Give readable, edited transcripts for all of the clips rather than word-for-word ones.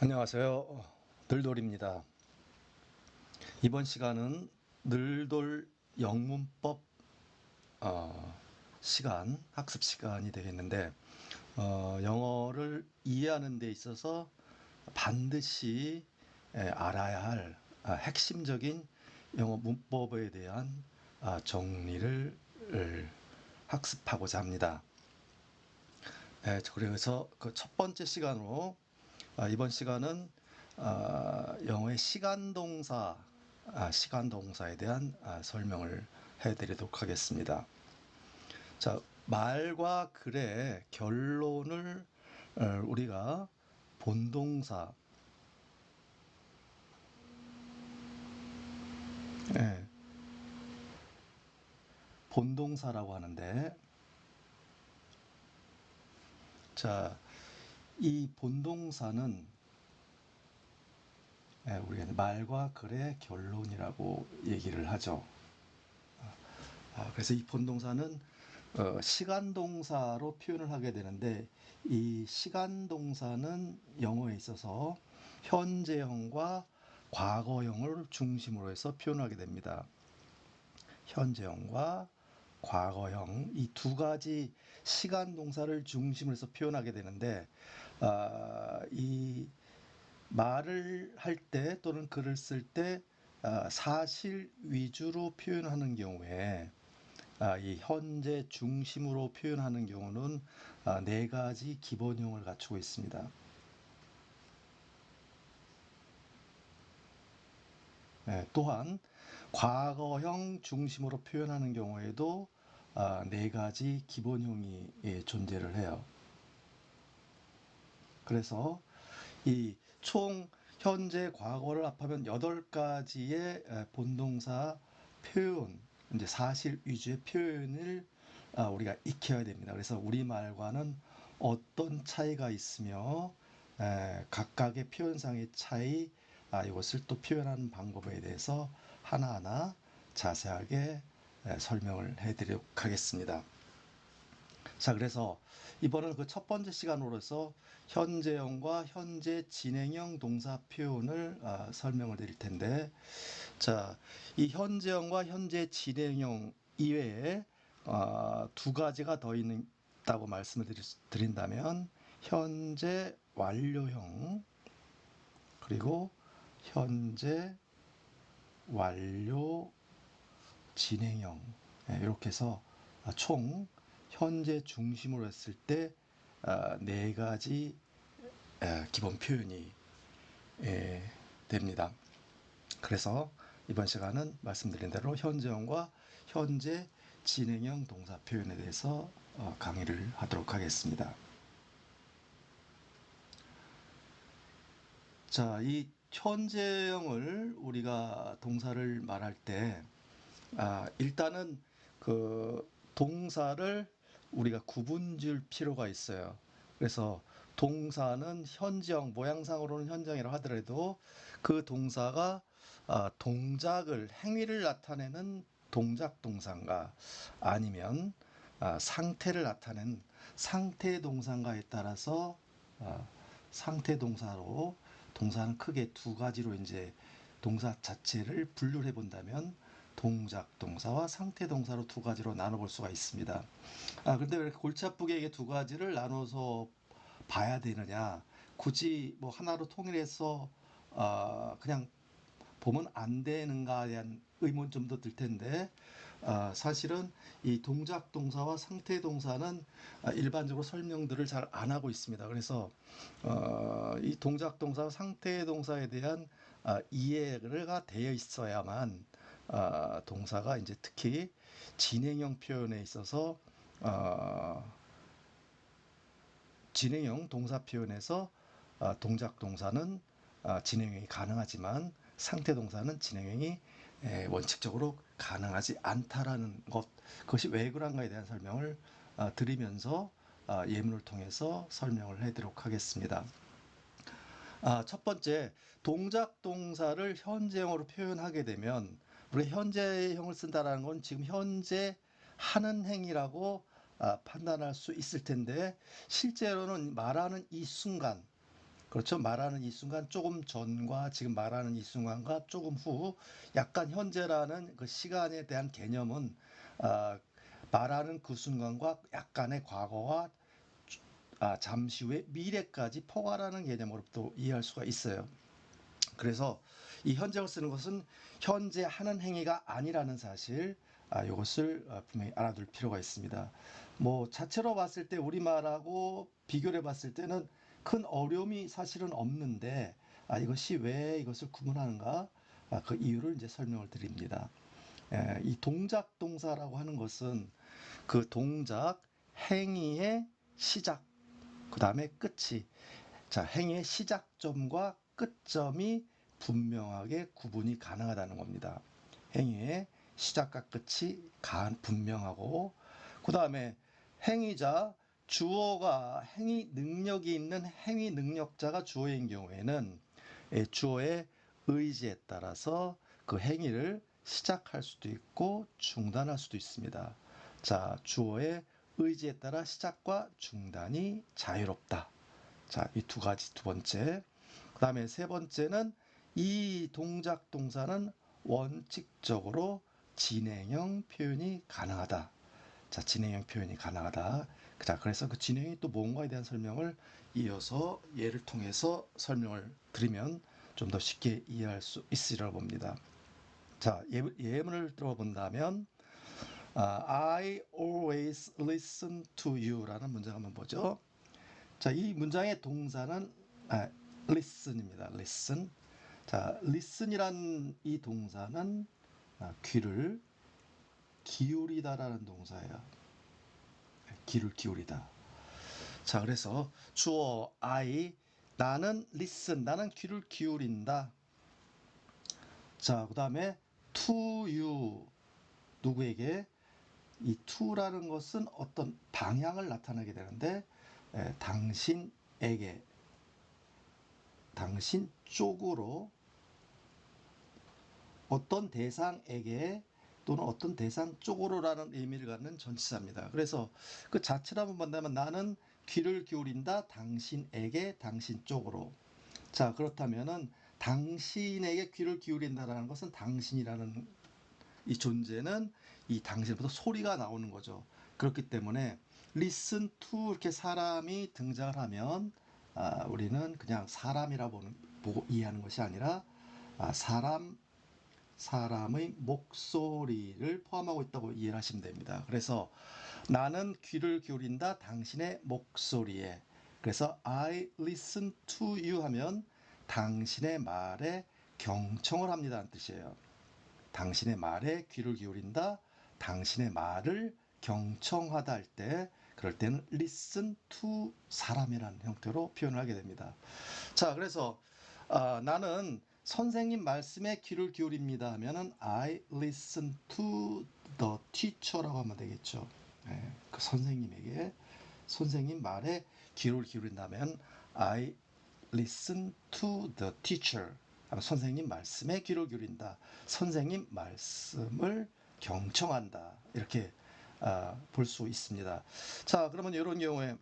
안녕하세요. 늘돌입니다. 이번 시간은 늘돌 영문법 학습 시간이 되겠는데, 영어를 이해하는 데 있어서 반드시 알아야 할 핵심적인 영어 문법에 대한 정리를 학습하고자 합니다. 그래서 그 첫 번째 시간으로 이번 시간은 영어의 시간동사에 대한 설명을 해드리도록 하겠습니다. 자, 말과 글의 결론을 우리가 본동사, 예, 본동사라고 하는데, 자, 이 본동사는 우리가 말과 글의 결론이라고 얘기를 하죠. 그래서 이 본동사는 시간동사로 표현을 하게 되는데, 이 시간동사는 영어에 있어서 현재형과 과거형을 중심으로 해서 표현하게 됩니다. 현재형과 과거형, 이 두 가지 시간동사를 중심으로 해서 표현하게 되는데, 이 말을 할 때 또는 글을 쓸 때 사실 위주로 표현하는 경우에, 이 현재 중심으로 표현하는 경우는 네 가지 기본형을 갖추고 있습니다. 또한 과거형 중심으로 표현하는 경우에도 네 가지 기본형이 존재를 해요. 그래서 이 총 현재 과거를 합하면 8가지의 본동사 표현, 이제 사실 위주의 표현을 우리가 익혀야 됩니다. 그래서 우리말과는 어떤 차이가 있으며 각각의 표현상의 차이, 이것을 또 표현하는 방법에 대해서 하나하나 자세하게 설명을 해드리도록 하겠습니다. 자, 그래서 이번은 그 첫 번째 시간으로서 현재형과 현재 진행형 동사 표현을 설명을 드릴 텐데, 자, 이 현재형과 현재 진행형 이외에 두 가지가 더 있다고 말씀을 드린다면, 현재 완료형, 그리고 현재 완료 진행형, 이렇게 해서 총 현재 중심으로 했을 때 네 가지 기본 표현이 됩니다. 그래서 이번 시간은 말씀드린 대로 현재형과 현재 진행형 동사 표현에 대해서 강의를 하도록 하겠습니다. 자, 이 현재형을 우리가 동사를 말할 때 일단은 그 동사를 우리가 구분 줄 필요가 있어요. 그래서 동사는 현재형, 모양상으로는 현재형이라고 하더라도 그 동사가 동작을, 행위를 나타내는 동작 동사인가, 아니면 상태를 나타내는 상태 동사인가에 따라서 상태 동사로, 동사는 크게 두 가지로 이제 동사 자체를 분류를 해본다면 동작 동사와 상태 동사로 두 가지로 나눠볼 수가 있습니다. 근데 왜 이렇게 골치 아프게 이게 두 가지를 나눠서 봐야 되느냐? 굳이 뭐 하나로 통일해서 그냥 보면 안 되는가에 대한 의문점도 들 텐데, 사실은 이 동작 동사와 상태 동사는 일반적으로 설명들을 잘 안 하고 있습니다. 그래서 이 동작 동사와 상태 동사에 대한 이해가 되어 있어야만 동사가 이제 특히 진행형 표현에 있어서 진행형 동사 표현에서 동작 동사는 진행형이 가능하지만 상태 동사는 진행형이 원칙적으로 가능하지 않다라는 것, 그것이 왜 그런가에 대한 설명을 드리면서 예문을 통해서 설명을 해드리도록 하겠습니다. 첫 번째, 동작 동사를 현재형으로 표현하게 되면, 우리 현재형을 쓴다는 건 지금 현재 하는 행위라고 판단할 수 있을 텐데, 실제로는 말하는 이 순간, 그렇죠. 말하는 이 순간 조금 전과 지금 말하는 이 순간과 조금 후, 약간 현재라는 그 시간에 대한 개념은 아, 말하는 그 순간과 약간의 과거와 잠시 후의 미래까지 포괄하는 개념으로 또 이해할 수가 있어요. 그래서 이 현재를 쓰는 것은 현재 하는 행위가 아니라는 사실, 이것을 분명히 알아둘 필요가 있습니다. 뭐 자체로 봤을 때 우리말하고 비교를 봤을 때는 큰 어려움이 사실은 없는데, 이것이 왜 이것을 구분하는가, 그 이유를 이제 설명을 드립니다. 이 동작 동사라고 하는 것은 그 동작 행위의 시작, 그 다음에 끝이, 자, 행위의 시작점과 끝점이 분명하게 구분이 가능하다는 겁니다. 행위의 시작과 끝이 분명하고, 그 다음에 행위자, 주어가 행위 능력이 있는 행위 능력자가 주어인 경우에는 주어의 의지에 따라서 그 행위를 시작할 수도 있고 중단할 수도 있습니다. 자, 주어의 의지에 따라 시작과 중단이 자유롭다. 자, 이 두 가지 두 번째. 그 다음에 세 번째는 이 동작 동사는 원칙적으로 진행형 표현이 가능하다. 자, 진행형 표현이 가능하다. 자, 그래서 그 진행이 또 뭔가에 대한 설명을 이어서 예를 통해서 설명을 드리면 좀 더 쉽게 이해할 수 있으리라 봅니다. 자, 예문을 들어본다면 I always listen to you라는 문장 한번 보죠. 자, 이 문장의 동사는 listen입니다. listen. 자, listen이란 이 동사는 귀를 기울이다라는 동사예요. 귀를 기울이다. 자, 그래서 주어 I, 나는 listen, 나는 귀를 기울인다. 자, 그 다음에 to you, 누구에게? 이 to라는 것은 어떤 방향을 나타내게 되는데, 당신에게, 당신 쪽으로, 어떤 대상에게 또는 어떤 대상 쪽으로라는 의미를 갖는 전치사입니다. 그래서 그 자체를 한번 본다면 나는 귀를 기울인다 당신에게, 당신 쪽으로. 자, 그렇다면은 당신에게 귀를 기울인다라는 것은 당신이라는 이 존재는 이 당신부터 소리가 나오는 거죠. 그렇기 때문에 listen to 이렇게 사람이 등장을 하면 우리는 그냥 사람이라 보고 이해하는 것이 아니라 사람의 목소리를 포함하고 있다고 이해를 하시면 됩니다. 그래서 나는 귀를 기울인다 당신의 목소리에. 그래서 I listen to you 하면 당신의 말에 경청을 합니다는 뜻이에요. 당신의 말에 귀를 기울인다, 당신의 말을 경청하다 할 때, 그럴 때는 listen to 사람이라는 형태로 표현을 하게 됩니다. 자, 그래서 나는 선생님 말씀에 귀를 기울입니다 하면은 I listen to the teacher라고 하면 되겠죠. 그 선생님에게, 선생님 말에 귀를 기울인다면 I listen to the teacher. 선생님 말씀에 귀를 기울인다. 선생님 말씀을 경청한다. 이렇게 볼 수 있습니다. 자, 그러면 이런 경우에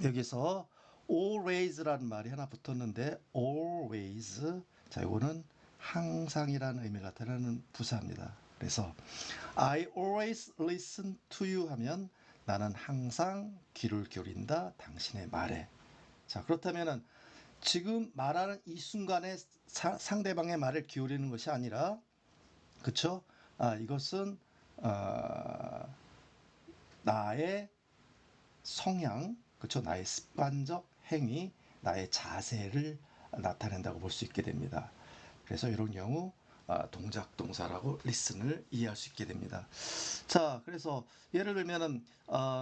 여기서 always라는 말이 하나 붙었는데 always, 자, 이거는 항상이라는 의미가 나타나는 부사입니다. 그래서 I always listen to you 하면 나는 항상 귀를 기울인다 당신의 말에. 자, 그렇다면은 지금 말하는 이 순간에 상대방의 말을 기울이는 것이 아니라, 그쵸? 이것은 나의 성향, 그쵸? 나의 습관적 행위, 나의 자세를 나타낸다고 볼 수 있게 됩니다. 그래서 이런 경우 동작 동사라고 listen을 이해할 수 있게 됩니다. 자, 그래서 예를 들면은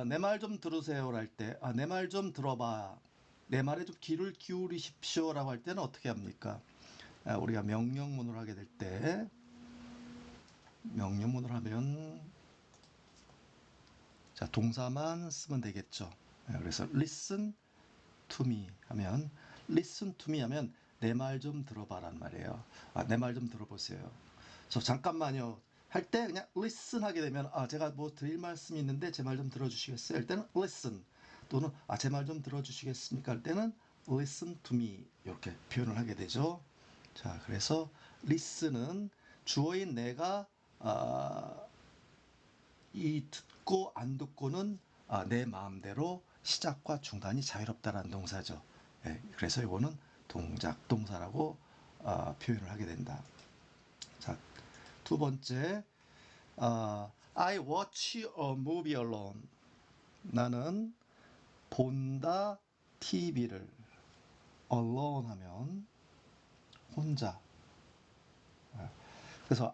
내 말 좀 들으세요를 할 때, 내 말 좀 들어봐, 내 말에 좀 귀를 기울이십시오라고 할 때는 어떻게 합니까? 우리가 명령문을 하게 될 때, 명령문을 하면 자, 동사만 쓰면 되겠죠. 그래서 listen to me 하면, listen to me 하면 내 말 좀 들어봐란 말이에요. 내 말 좀 들어보세요. 저 잠깐만요 할 때 그냥 listen 하게 되면 제가 뭐 드릴 말씀이 있는데 제 말 좀 들어주시겠어요? 할 때는 listen, 또는 제 말 좀 들어주시겠습니까? 할 때는 listen to me 이렇게 표현을 하게 되죠. 자, 그래서 listen은 주어인 내가 이 듣고 안 듣고는 내 마음대로 시작과 중단이 자유롭다라는 동사죠. 예, 그래서 이거는 동작 동사라고 표현을 하게 된다. 자, 두 번째, I watch a movie alone. 나는 본다 TV를. alone 하면 혼자. 그래서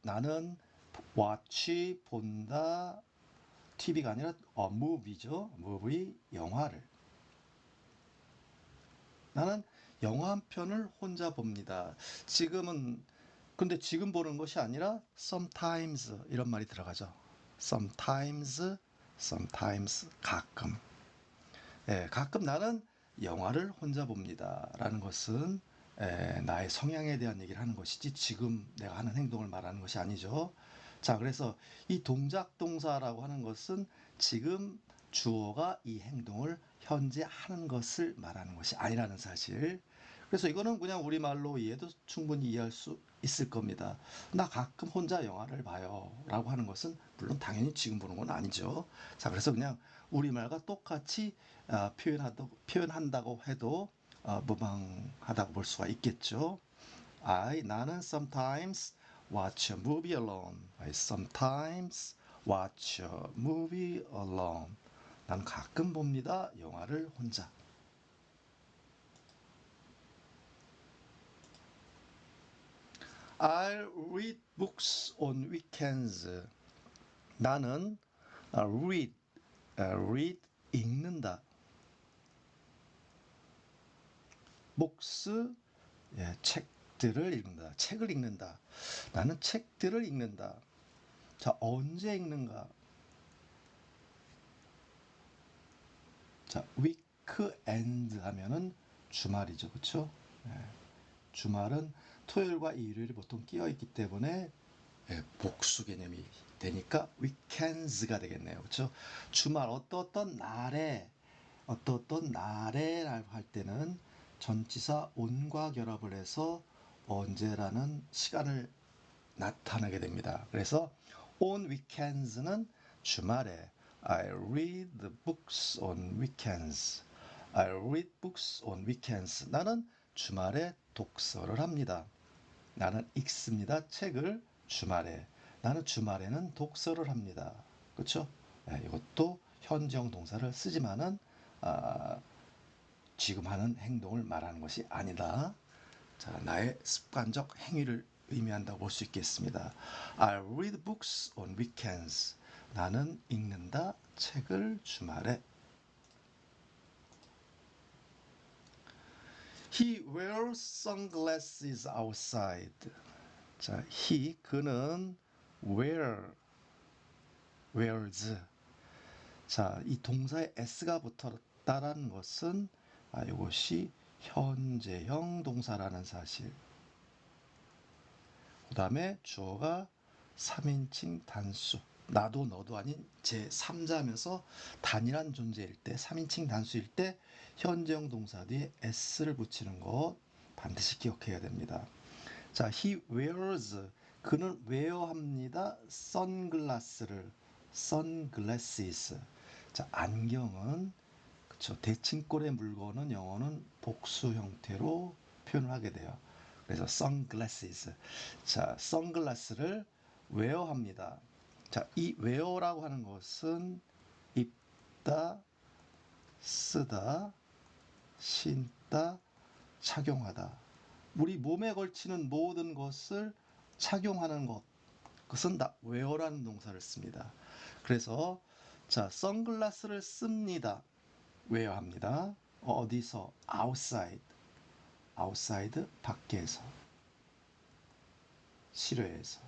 나는 watch 본다 TV가 아니라 movie죠. movie 영화를. 나는 영화 한 편을 혼자 봅니다. 근데 지금 보는 것이 아니라 sometimes 이런 말이 들어가죠. sometimes 가끔. 예, 가끔 나는 영화를 혼자 봅니다. 라는 것은 나의 성향에 대한 얘기를 하는 것이지 지금 내가 하는 행동을 말하는 것이 아니죠. 자, 그래서 이 동작 동사라고 하는 것은 지금 주어가 이 행동을 현재 하는 것을 말하는 것이 아니라는 사실. 그래서 이거는 그냥 우리말로 이해도 충분히 이해할 수 있을 겁니다. 나 가끔 혼자 영화를 봐요. 라고 하는 것은 물론 당연히 지금 보는 건 아니죠. 자, 그래서 그냥 우리말과 똑같이 표현한다고 해도 무방하다고 볼 수가 있겠죠. 나는 sometimes watch a movie alone. I sometimes watch a movie alone. 나는 가끔 봅니다. 영화를 혼자. I'll read books on weekends. 나는 read 읽는다. books 책들을 읽는다. 책을 읽는다. 나는 책들을 읽는다. 자, 언제 읽는가? 자, weekend 하면은 주말이죠. 그렇죠? 주말은 토요일과 일요일이 보통 끼어 있기 때문에 복수 개념이 되니까 weekends가 되겠네요. 그렇죠? 주말 어떤 날에라고 할 때는 전치사 on과 결합을 해서 언제라는 시간을 나타내게 됩니다. 그래서 on weekends는 주말에 I read books on weekends. I read books on weekends. 나는 주말에 독서를 합니다. 나는 읽습니다. 책을 주말에. 나는 주말에는 독서를 합니다. 그렇죠? 이것도 현재형 동사를 쓰지만은 지금 하는 행동을 말하는 것이 아니다. 자, 나의 습관적 행위를 의미한다고 볼 수 있겠습니다. I read books on weekends. 나는 읽는다. 책을 주말에. He wears sunglasses outside. 자, 그는 wears. 자, 이 동사에 s가 붙었다라는 것은 이것이 현재형 동사라는 사실. 그 다음에 주어가 3인칭 단수. 나도 너도 아닌 제3자면서 단일한 존재일 때, 3인칭 단수일 때 현재형 동사 뒤에 s를 붙이는 것 반드시 기억해야 됩니다. 자, he wears. 그는 wear합니다. sunglasses. 자, 안경은 그쵸. 대칭꼴의 물건은 영어는 복수 형태로 표현을 하게 돼요. 그래서 sunglasses. 자, 선글라스를 wear합니다. 자, 이 wear라고 하는 것은 입다, 쓰다, 신다, 착용하다. 우리 몸에 걸치는 모든 것을 착용하는 것. 그것은 다 wear라는 동사를 씁니다. 그래서 자, 선글라스를 씁니다. wear합니다. 어디서? outside 밖에서, 실외에서.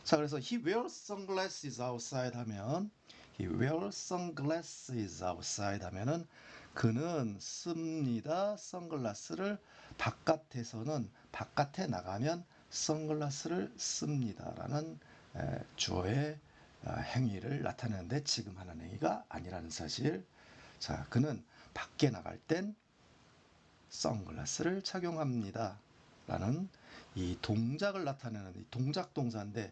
자, 그래서 he wears sunglasses outside 하면 하면은 그는 씁니다. 선글라스를 바깥에 나가면 선글라스를 씁니다라는 주어의 행위를 나타내는데 지금 하는 행위가 아니라는 사실. 자, 그는 밖에 나갈 땐 선글라스를 착용합니다. 라는 이 동작을 나타내는 이 동작 동사인데,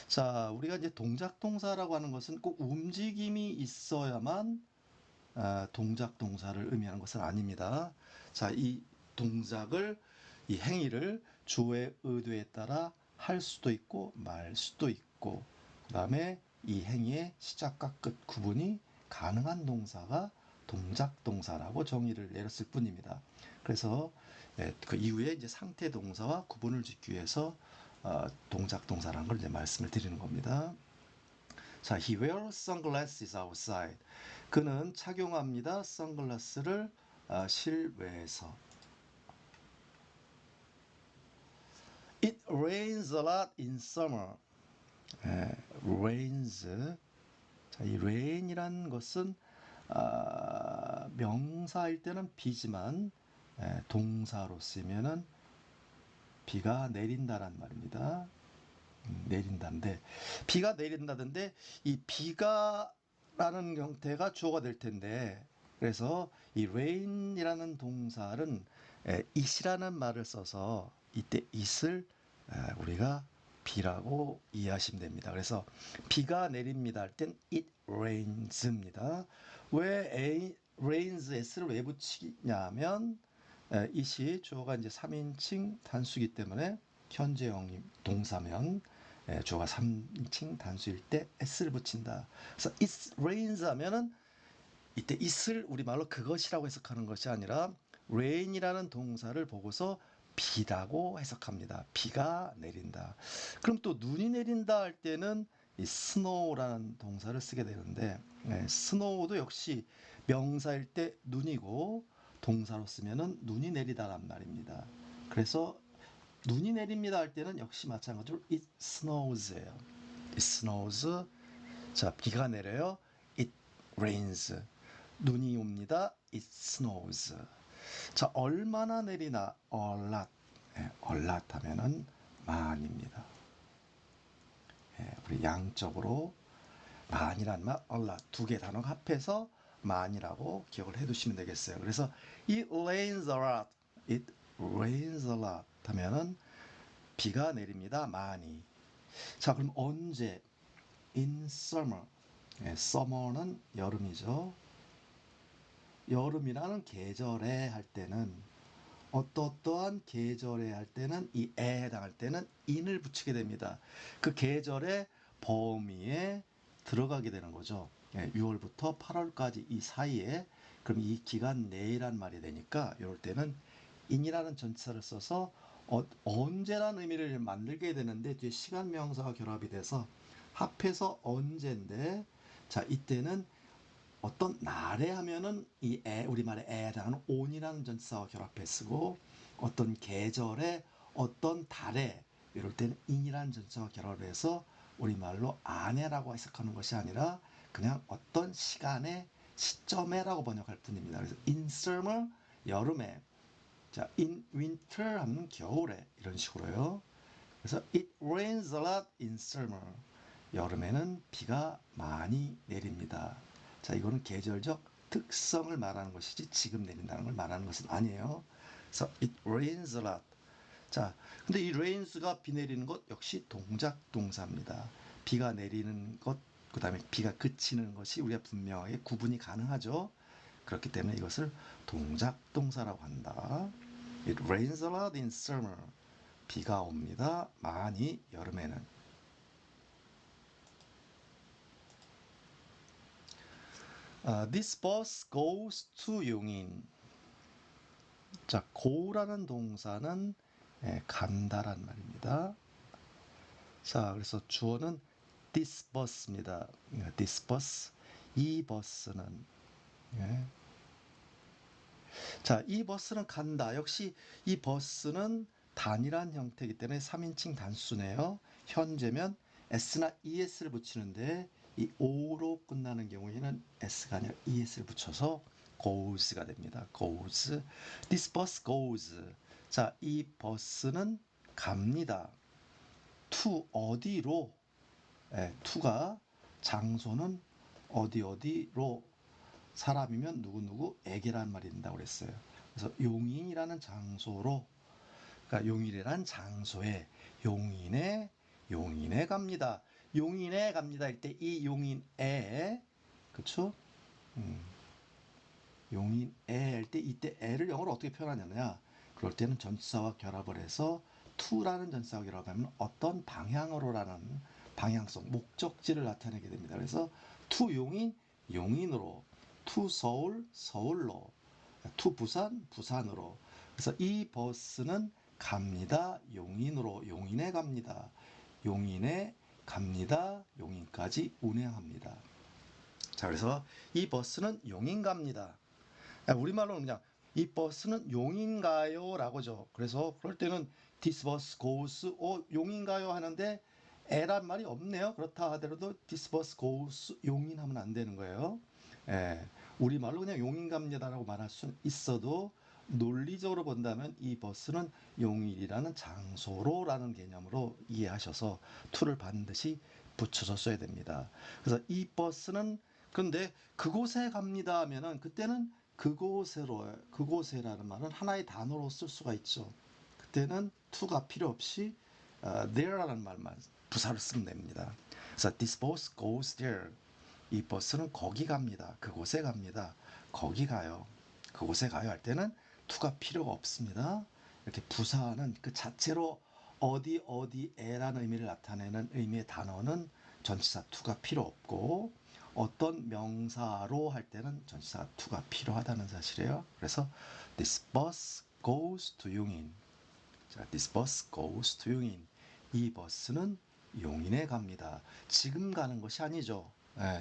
자, 우리가 이제 동작 동사라고 하는 것은 꼭 움직임이 있어야만 동작 동사를 의미하는 것은 아닙니다. 자, 이 동작을, 이 행위를 주어의 의도에 따라 할 수도 있고 말 수도 있고, 그 다음에 이 행위의 시작과 끝 구분이 가능한 동사가 동작 동사라고 정의를 내렸을 뿐입니다. 그래서 그 이후에 이제 상태 동사와 구분을 짓기 위해서 동작 동사라는 걸 이제 말씀을 드리는 겁니다. 자, he wears sunglasses outside. 그는 착용합니다. 선글라스를 실외에서. It rains a lot in summer. rains. 자, 이 rain이라는 것은 명사일 때는 비지만 동사로 쓰면은 비가 내린다란 말입니다. 내린다인데, 비가 내린다던데 이 비가라는 형태가 주어가 될 텐데, 그래서 이 rain이라는 동사는 it이라는 말을 써서 이때 it을 우리가 비라고 이해하시면 됩니다. 그래서 비가 내립니다 할 땐 it rains입니다. 왜 rains s를 왜 붙이냐면 it이 주어가 이제 3인칭 단수이기 때문에 현재형 동사면 주어가 3인칭 단수일 때 s를 붙인다. 그래서 it rains 하면은 이때 it을 우리말로 그것이라고 해석하는 것이 아니라 rain이라는 동사를 보고서 비라고 해석합니다. 비가 내린다. 그럼 또 눈이 내린다 할 때는 이 snow라는 동사를 쓰게 되는데, snow도 역시 명사일 때 눈이고 동사로 쓰면은 눈이 내리다란 말입니다. 그래서 눈이 내립니다 할 때는 역시 마찬가지로 it snows예요. it snows. 자, 비가 내려요. it rains. 눈이 옵니다. it snows. 자, 얼마나 내리나? a lot. a lot 하면은 많입니다. 우리 양적으로 많이란 말, a lot 두 개 단어가 합해서 많이라고 기억을 해두시면 되겠어요. 그래서 it rains a lot. it rains a lot 하면은 비가 내립니다. 많이. 자, 그럼 언제? in summer. summer는 여름이죠. 여름이라는 계절에 할 때는 어떠한 계절에 할 때는 이에 해당할 때는 in을 붙이게 됩니다. 그 계절의 범위에 들어가게 되는 거죠. 6월부터 8월까지 이 사이에, 그럼 이 기간 내란 말이 되니까 이럴 때는 in이라는 전치사를 써서 언제라는 의미를 만들게 되는데 뒤에 시간 명사가 결합이 돼서 합해서 언제인데, 자, 이때는 어떤 날에 하면은 우리말의 에에 해당하는 on이라는 전치사와 결합해 쓰고, 어떤 계절에 어떤 달에 이럴 때는 in이라는 전치사와 결합해서 우리말로 안에라고 해석하는 것이 아니라 그냥 어떤 시간에 시점에라고 번역할 뿐입니다. 그래서 in summer 여름에, 자, in winter 하면 겨울에, 이런 식으로요. 그래서 it rains a lot in summer. 여름에는 비가 많이 내립니다. 자, 이거는 계절적 특성을 말하는 것이지 지금 내린다는 걸 말하는 것은 아니에요. 그래서 it rains a lot. 자, 근데 이 rains가 비 내리는 것 역시 동작 동사입니다. 비가 내리는 것, 그 다음에 비가 그치는 것이 우리가 분명하게 구분이 가능하죠. 그렇기 때문에 이것을 동작 동사라고 한다. It rains a lot in summer. 비가 옵니다. 많이 여름에는. This bus goes to 용인. 자, go라는 동사는 간다란 말입니다. 자, 그래서 주어는 this bus입니다. this bus. 이 버스는. 자, 이 버스는 간다. 역시 이 버스는 단일한 형태이기 때문에 3인칭 단수네요. 현재면 s나 es를 붙이는데 이 o로 끝나는 경우에는 s가 아니라 es를 붙여서 goes가 됩니다. goes. This bus goes. 자, 이 버스는 갑니다. to 어디로? to가 장소는 어디로, 사람이면 누구누구에게란 말이 된다고 그랬어요. 그래서 용인이라는 장소로, 그러니까 용인이라는 장소에 용인에 갑니다. 용인에 갑니다 할 때 이 용인에, 그쵸? 용인에 할 때 이때 에를 영어로 어떻게 표현하느냐? 그럴 때는 전치사와 결합을 해서 to라는 전치사와 결합하면 어떤 방향으로라는 방향성, 목적지를 나타내게 됩니다. 그래서 to 용인, 용인으로, to 서울, 서울로, to 부산, 부산으로. 그래서 이 버스는 갑니다. 용인으로, 용인에 갑니다. 용인에 갑니다. 용인까지 운행합니다. 자, 그래서 이 버스는 용인 갑니다. 우리말로는 그냥 이 버스는 용인가요? 라고죠. 그래서 그럴 때는 this bus goes, 용인가요? 하는데 에란 말이 없네요. 그렇다 하더라도 this bus goes 용인하면 안 되는 거예요. 예, 우리말로 그냥 용인 갑니다라고 말할 수는 있어도 논리적으로 본다면 이 버스는 용인이라는 장소로라는 개념으로 이해하셔서 to를 반드시 붙여줬어야 됩니다. 그래서 이 버스는 근데 그곳에 갑니다 하면은 그때는 그곳에라는 말은 하나의 단어로 쓸 수가 있죠. 그때는 to가 필요 없이 there라는 말만 부사를 쓰면 됩니다. 그래서 this bus goes there. 이 버스는 거기 갑니다. 그곳에 갑니다. 거기 가요. 그곳에 가요 할 때는 to가 필요가 없습니다. 이렇게 부사는 그 자체로 어디에라는 의미를 나타내는 의미의 단어는 전치사 to가 필요 없고 어떤 명사로 할 때는 전치사 to가 필요하다는 사실이에요. 그래서 this bus goes to 용인. 자, this bus goes to 용인. 이 버스는 용인에 갑니다. 지금 가는 것이 아니죠.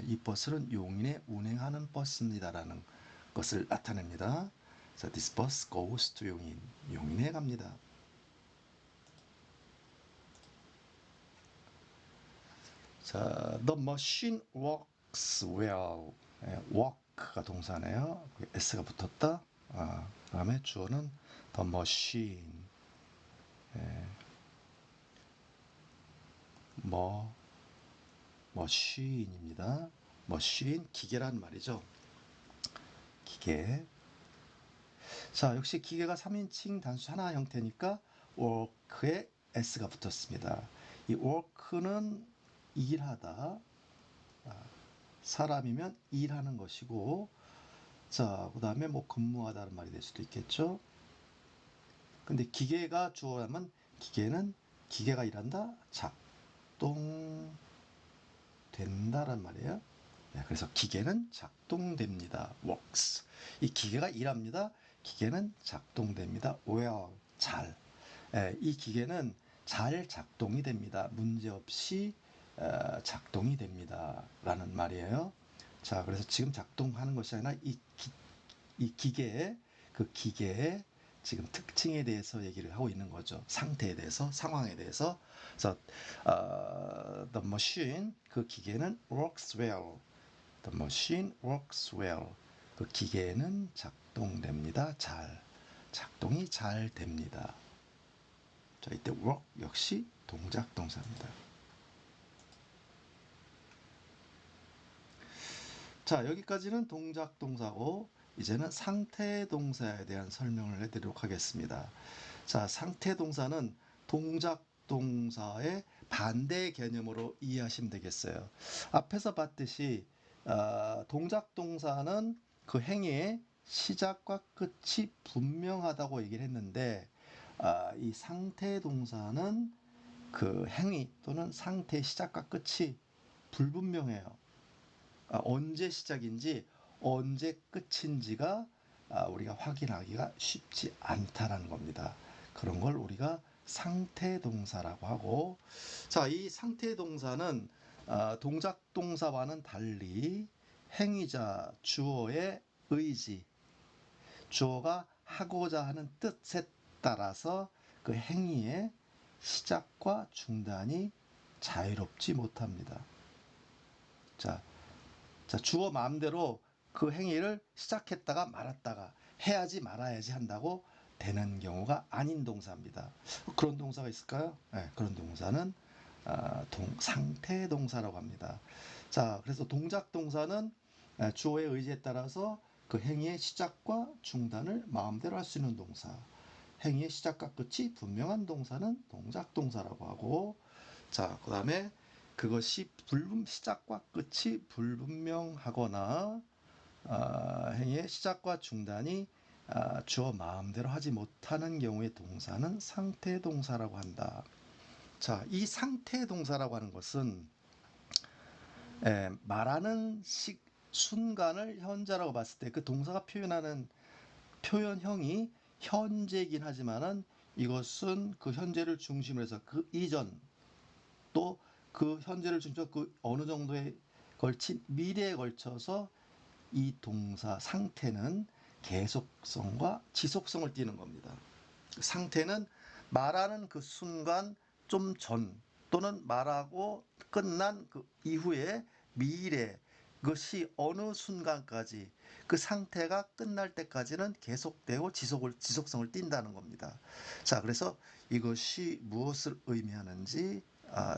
이 버스는 용인에 운행하는 버스입니다라는 것을 나타냅니다. 자, this bus goes to 용인. 용인에 갑니다. 자, the machine works well. work가 동사네요. s가 붙었다. 그다음에 주어는 the machine. 머신입니다. 머신, 기계란 말이죠. 기계. 자, 역시 기계가 3인칭 단수 하나 형태니까 work에 s가 붙었습니다. 이 work는 일하다, 사람이면 일하는 것이고, 자, 그 다음에 뭐 근무하다는 말이 될 수도 있겠죠. 근데 기계가 주어라면 기계가 일한다, 작동된다란 말이에요. 네, 그래서 기계는 작동됩니다. works. 이 기계가 일합니다. 기계는 작동됩니다. well, 잘. 이 기계는 잘 작동이 됩니다. 문제없이 작동이 됩니다. 라는 말이에요. 자, 그래서 지금 작동하는 것이 아니라 이 기계의 지금 특징에 대해서 얘기를 하고 있는 거죠. 상태에 대해서, 상황에 대해서. 그래서 the machine, 그 기계는 works well. The machine works well. 그 기계는 작동됩니다. 작동이 잘 됩니다. 자, 이때 work 역시 동작 동사입니다. 자, 여기까지는 동작 동사고 이제는 상태 동사에 대한 설명을 해드리도록 하겠습니다. 자, 상태 동사는 동작 동사의 반대 개념으로 이해하시면 되겠어요. 앞에서 봤듯이 동작 동사는 그 행위의 시작과 끝이 분명하다고 얘기를 했는데 이 상태 동사는 그 행위 또는 상태의 시작과 끝이 불분명해요. 언제 시작인지 언제 끝인지가 우리가 확인하기가 쉽지 않다라는 겁니다. 그런 걸 우리가 상태 동사라고 하고, 자, 이 상태 동사는 동작 동사와는 달리 행위자 주어의 의지, 주어가 하고자 하는 뜻에 따라서 그 행위의 시작과 중단이 자유롭지 못합니다. 자, 주어 마음대로 그 행위를 시작했다가 말았다가 해야지 말아야지 한다고 되는 경우가 아닌 동사입니다. 그런 동사가 있을까요? 네, 그런 동사는 상태 동사라고 합니다. 자, 그래서 동작 동사는 주어의 의지에 따라서 그 행위의 시작과 중단을 마음대로 할 수 있는 동사. 행위의 시작과 끝이 분명한 동사는 동작 동사라고 하고, 자, 그 다음에 그것이 시작과 끝이 불분명하거나 행위의 시작과 중단이 주어 마음대로 하지 못하는 경우의 동사는 상태 동사라고 한다. 자, 이 상태 동사라고 하는 것은 말하는 순간을 현재라고 봤을 때 그 동사가 표현하는 표현형이 현재이긴 하지만은 이것은 그 현재를 중심으로 해서 그 이전 또 그 현재를 중심으로 그 어느 정도에 걸친 미래에 걸쳐서 이 동사 상태는 계속성과 지속성을 띠는 겁니다. 상태는 말하는 그 순간 좀 전 또는 말하고 끝난 그 이후에 미래, 그것이 어느 순간까지 그 상태가 끝날 때까지는 계속되고 지속성을 띈다는 겁니다. 자, 그래서 이것이 무엇을 의미하는지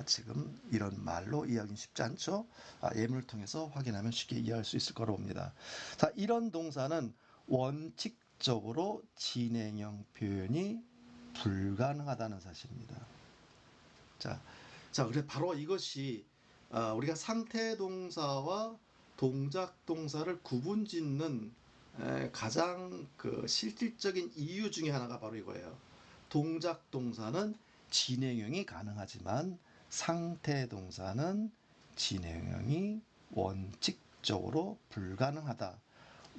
지금 이런 말로 이해하기는 쉽지 않죠. 예문을 통해서 확인하면 쉽게 이해할 수 있을 거라고 봅니다. 자, 이런 동사는 원칙적으로 진행형 표현이 불가능하다는 사실입니다. 자, 그래 바로 이것이 우리가 상태 동사와 동작 동사를 구분짓는 가장 그 실질적인 이유 중에 하나가 바로 이거예요. 동작 동사는 진행형이 가능하지만 상태 동사는 진행형이 원칙적으로 불가능하다.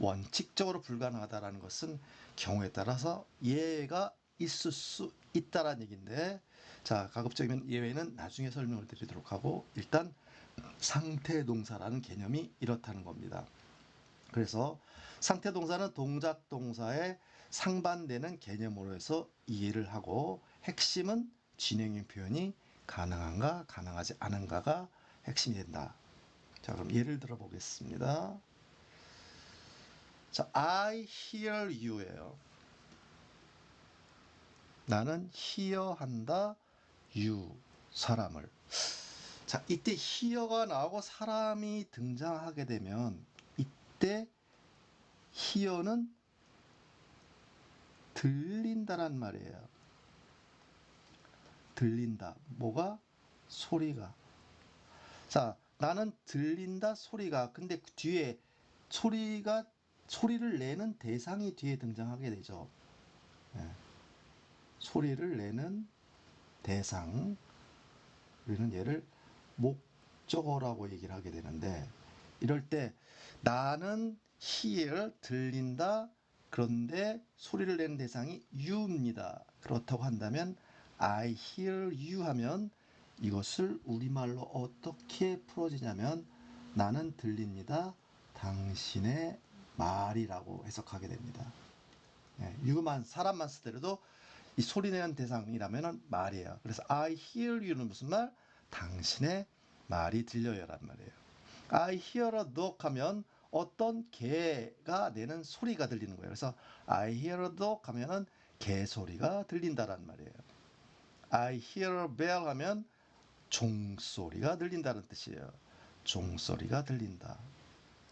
원칙적으로 불가능하다라는 것은 경우에 따라서 예외가 있을 수 있다라는 얘기인데, 자, 가급적이면 예외는 나중에 설명을 드리도록 하고, 일단 상태 동사라는 개념이 이렇다는 겁니다. 그래서 상태 동사는 동작 동사에 상반되는 개념으로 해서 이해를 하고, 핵심은 진행형 표현이 가능한가 가능하지 않은가가 핵심이 된다. 자, 그럼 예를 들어 보겠습니다. 자, I hear you예요. 나는 hear한다 you 사람을. 자, 이때 hear가 나오고 사람이 등장하게 되면 이때 hear는 들린다란 말이에요. 들린다. 뭐가? 소리가. 자, 나는 들린다 소리가. 근데 그 뒤에 소리를 내는 대상이 뒤에 등장하게 되죠. 네. 소리를 내는 대상. 우리는 얘를 목적어라고 얘기를 하게 되는데, 이럴 때 나는 hear 들린다. 그런데 소리를 내는 대상이 you입니다. 그렇다고 한다면 I hear you 하면 이것을 우리말로 어떻게 풀어지냐면 나는 들립니다. 당신의 말이라고 해석하게 됩니다. you만 사람만 쓰더라도 이 소리내는 대상이라면 말이에요. 그래서 I hear you는 무슨 말? 당신의 말이 들려요란 말이에요. I hear a dog 하면 어떤 개가 내는 소리가 들리는 거예요. 그래서 I hear a dog 하면은 개 소리가 들린다란 말이에요. I hear a bell 하면 종소리가 들린다는 뜻이에요. 종소리가 들린다.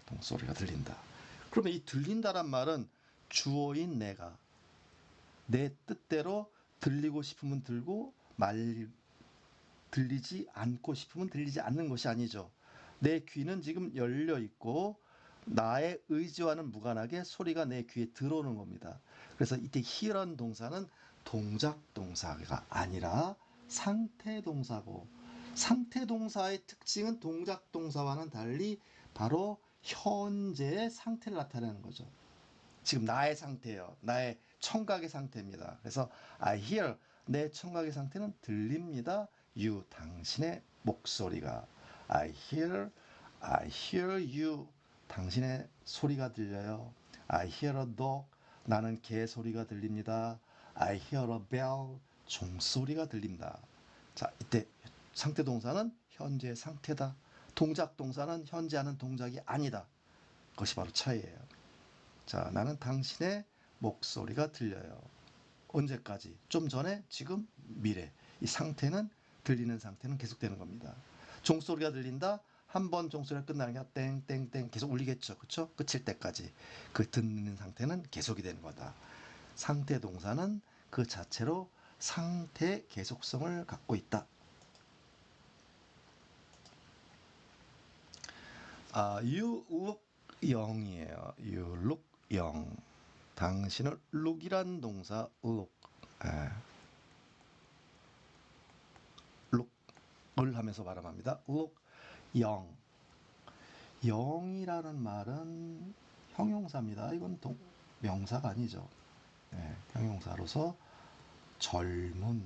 종소리가 들린다. 그러면 이 들린다란 말은 주어인 내가 내 뜻대로 들리고 싶으면 들고 들리지 않고 싶으면 들리지 않는 것이 아니죠. 내 귀는 지금 열려 있고 나의 의지와는 무관하게 소리가 내 귀에 들어오는 겁니다. 그래서 이때 hear라는 동사는 동작 동사가 아니라 상태 동사고, 상태 동사의 특징은 동작 동사와는 달리 바로 현재의 상태를 나타내는 거죠. 지금 나의 상태예요. 나의 청각의 상태입니다. 그래서 I hear 내 청각의 상태는 들립니다. You 당신의 목소리가 I hear you 당신의 소리가 들려요. I hear a dog 나는 개 소리가 들립니다. I hear a bell 종소리가 들린다. 자, 이때 상태 동사는 현재 상태다. 동작 동사는 현재 하는 동작이 아니다. 그것이 바로 차이예요. 자, 나는 당신의 목소리가 들려요. 언제까지? 좀 전에, 지금, 미래. 이 상태는 들리는 상태는 계속되는 겁니다. 종소리가 들린다 한 번 종소리가 끝나는 게 땡땡땡 계속 울리겠죠. 그쵸? 끝일 때까지. 그 듣는 상태는 계속이 되는 거다. 상태 동사는 그 자체로 상태 계속성을 갖고 있다. You look young이에요. You look young. 당신은 look이란 동사 look. look을 하면서 발음합니다. look young. young이라는 말은 형용사입니다. 이건 명사가 아니죠. 형용사로서 젊은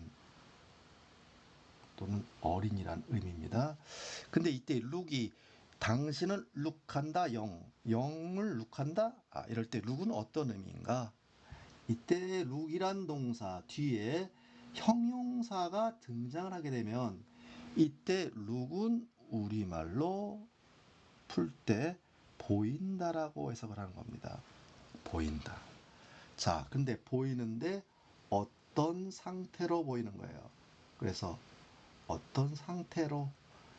또는 어린이란 의미입니다. 근데 이때 look이 당신은 룩한다 영을 룩한다 이럴 때 룩은 어떤 의미인가? 이때 룩이란 동사 뒤에 형용사가 등장을 하게 되면 이때 룩은 우리말로 풀 때 보인다라고 해석을 하는 겁니다. 보인다. 자, 근데 보이는데 어떤 상태로 보이는 거예요. 그래서 어떤 상태로,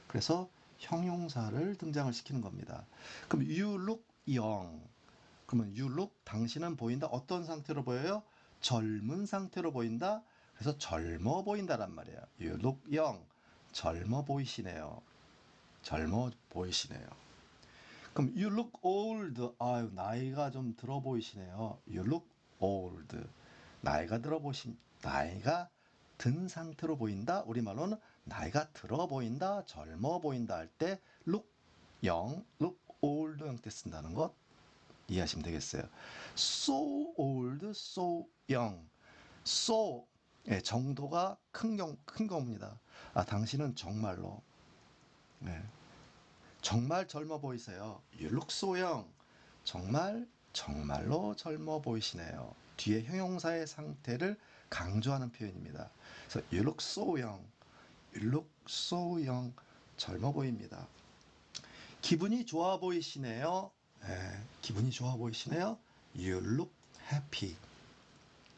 그래서 형용사를 등장을 시키는 겁니다. 그럼 you look young. 그러면 you look, 당신은 보인다. 어떤 상태로 보여요? 젊은 상태로 보인다. 그래서 젊어 보인다란 말이에요. You look young. 젊어 보이시네요. 젊어 보이시네요. 그럼 you look old. 아유, 나이가 좀 들어 보이시네요. You look old. 나이가 든 상태로 보인다. 우리말로는 나이가 들어 보인다, 젊어 보인다 할 때 look young, look old 형태 쓴다는 것 이해하시면 되겠어요. So old, so young. So 정도가 큰 겁니다. 당신은 정말로 정말 젊어 보이세요. You look so young. 정말로 젊어 보이시네요. 뒤에 형용사의 상태를 강조하는 표현입니다. 그래서 you look so young. You look so young. 젊어 보입니다. 기분이 좋아 보이시네요. 기분이 좋아 보이시네요. You look happy.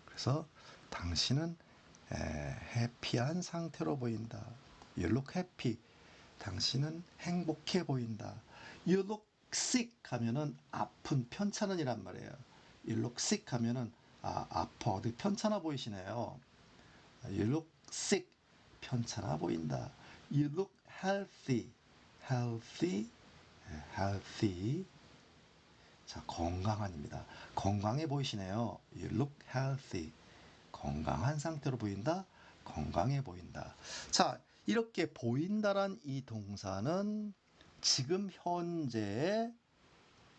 그래서 당신은 해피한 상태로 보인다. You look happy. 당신은 행복해 보인다. You look sick 하면은 아픈 편찮은 이란 말이에요. You look sick 하면은 아파 어디 편찮아 보이시네요. You look sick 편찮아 보인다. You look healthy. healthy. 자, 건강한입니다. 건강해 보이시네요. You look healthy. 건강한 상태로 보인다. 건강해 보인다. 자, 이렇게 보인다란 이 동사는 지금 현재의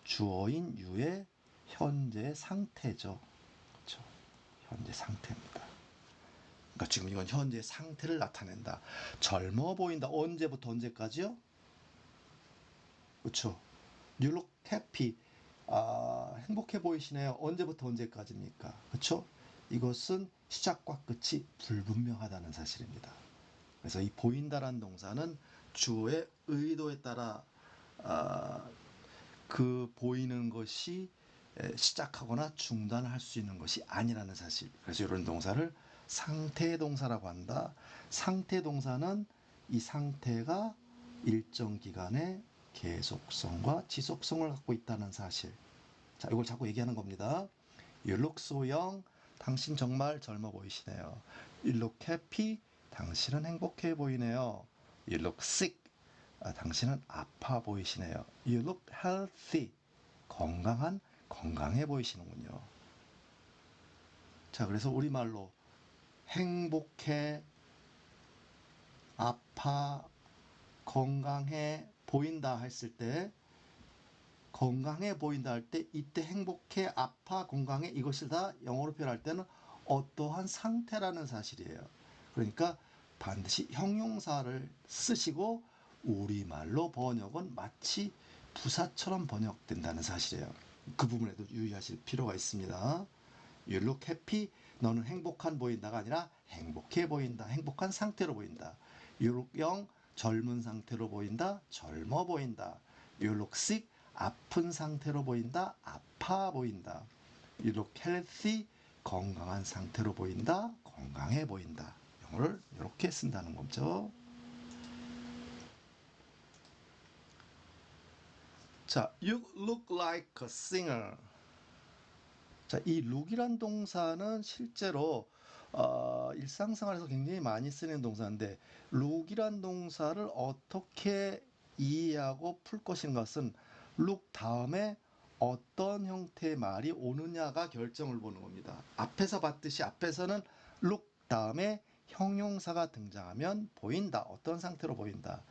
주어인 you의 현재 상태죠. 그렇죠? 현재 상태입니다. 그러니까 지금 이건 현재 상태를 나타낸다. 젊어 보인다. 언제부터 언제까지요? 그렇죠. You look happy. 행복해 보이시네요. 언제부터 언제까지입니까? 그렇죠? 이것은 시작과 끝이 불분명하다는 사실입니다. 그래서 이 보인다란 동사는 주어의 의도에 따라 그 보이는 것이 시작하거나 중단할 수 있는 것이 아니라는 사실. 그래서 이런 동사를 상태 동사라고 한다. 상태 동사는 이 상태가 일정 기간의 계속성과 지속성을 갖고 있다는 사실. 자, 이걸 자꾸 얘기하는 겁니다. You look so young. 당신 정말 젊어 보이시네요. You look happy. 당신은 행복해 보이네요. You look sick. 당신은 아파 보이시네요. You look healthy. 건강해 보이시는군요. 자, 그래서 우리말로 행복해, 아파, 건강해 보인다 했을 때, 건강해 보인다 할 때 이때 행복해, 아파, 건강해 이것을 다 영어로 표현할 때는 어떠한 상태라는 사실이에요. 그러니까 반드시 형용사를 쓰시고 우리말로 번역은 마치 부사처럼 번역된다는 사실이에요. 그 부분에도 유의하실 필요가 있습니다. You look happy. 너는 행복한 보인다가 아니라 행복해 보인다. 행복한 상태로 보인다. You look young. 젊은 상태로 보인다. 젊어 보인다. You look sick. 아픈 상태로 보인다. 아파 보인다. You look healthy. 건강한 상태로 보인다. 건강해 보인다. 영어를 이렇게 쓴다는 거죠. 자, you look like a singer. 자, 이 look이란 동사는 실제로 일상생활에서 굉장히 많이 쓰는 동사인데 look이란 동사를 어떻게 이해하고 풀 것인 것은 look 다음에 어떤 형태의 말이 오느냐가 결정을 보는 겁니다. 앞에서 봤듯이 앞에서는 look 다음에 형용사가 등장하면 보인다. 어떤 상태로 보인다.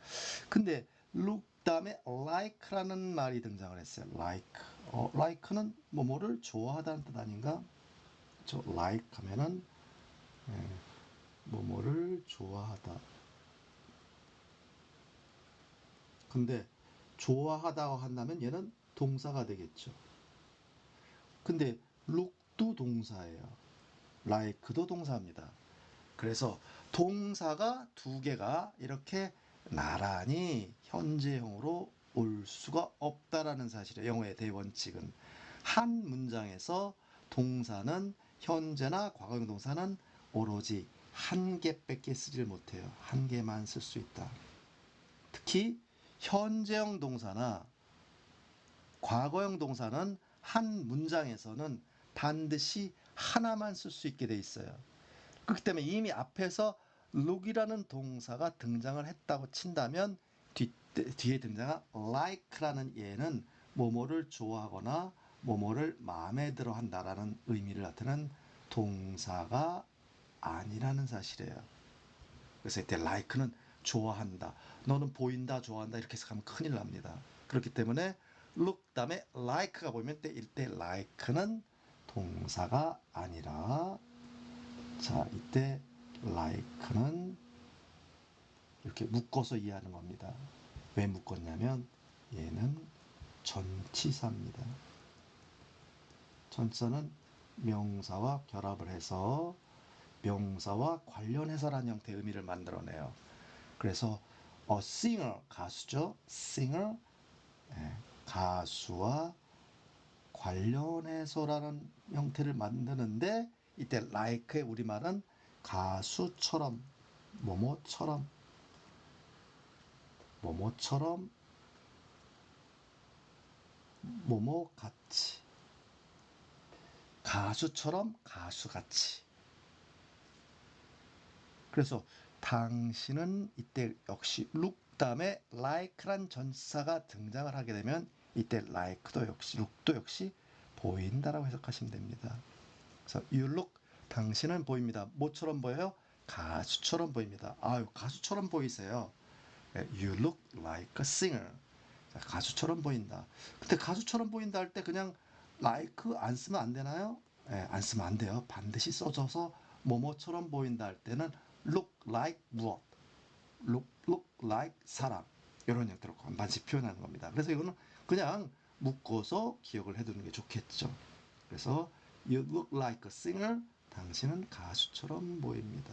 근데 look 다음에 like라는 말이 등장을 했어요. like는 뭐뭐를 좋아하다는 뜻 아닌가? 저 like 하면은 뭐뭐를 좋아하다. 근데 좋아하다고 한다면 얘는 동사가 되겠죠. 근데 look도 동사예요. like도 동사입니다. 그래서 동사가 두 개가 이렇게 나란히 현재형으로 올 수가 없다라는 사실이에요. 영어의 대원칙은 한 문장에서 동사는 현재나 과거형 동사는 오로지 한 개밖에 쓰질 못해요. 한 개만 쓸 수 있다. 특히 현재형 동사나 과거형 동사는 한 문장에서는 반드시 하나만 쓸 수 있게 돼 있어요. 그렇기 때문에 이미 앞에서 look이라는 동사가 등장을 했다고 친다면 뒤에 등장한 like라는 예는 뭐뭐를 좋아하거나 뭐뭐를 마음에 들어 한다라는 의미를 나타내는 동사가 아니라는 사실이에요. 그래서 이때 like는 좋아한다. 너는 보인다, 좋아한다 이렇게 해서 가면 큰일 납니다. 그렇기 때문에 look 다음에 like가 보이면 이때 like는 동사가 아니라 자, 이때 like는 이렇게 묶어서 이해하는 겁니다. 왜 묶었냐면 얘는 전치사입니다. 전치사는 명사와 결합을 해서 명사와 관련해서라는 형태의 의미를 만들어내요. 그래서 singer, 가수죠. singer, 가수와 관련해서라는 형태를 만드는데 이때 like의 우리말은 가수처럼 뭐뭐처럼 뭐뭐처럼 뭐뭐같이 가수처럼 가수같이. 그래서 당신은 이때 역시 look 다음에 like란 전치사가 등장을 하게 되면 이때 like도 역시 look도 역시 보인다라고 해석하시면 됩니다. 그래서 you look 당신은 보입니다. 뭐처럼 보여요? 가수처럼 보입니다. 아유 가수처럼 보이세요. You look like a singer. 자, 가수처럼 보인다. 근데 가수처럼 보인다 할 때 그냥 like 안 쓰면 안 되나요? 안 쓰면 안 돼요. 반드시 써줘서 뭐뭐처럼 보인다 할 때는 look like 무엇, look like 사람 이런 형태로 반반씩 표현하는 겁니다. 그래서 이거는 그냥 묶어서 기억을 해두는 게 좋겠죠. 그래서 you look like a singer. 당신은 가수처럼 보입니다.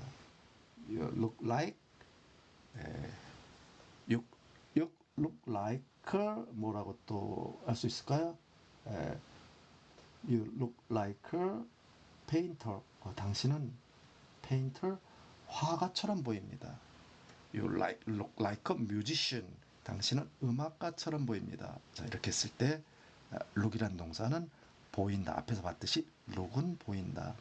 You look like you, you look like 뭐라고 또 할 수 있을까요? You look like a painter. 당신은 painter 화가처럼 보입니다. You look like a musician. 당신은 음악가처럼 보입니다. 자, 이렇게 했을 때 look이란 동사는 보인다. 앞에서 봤듯이 look은 보인다.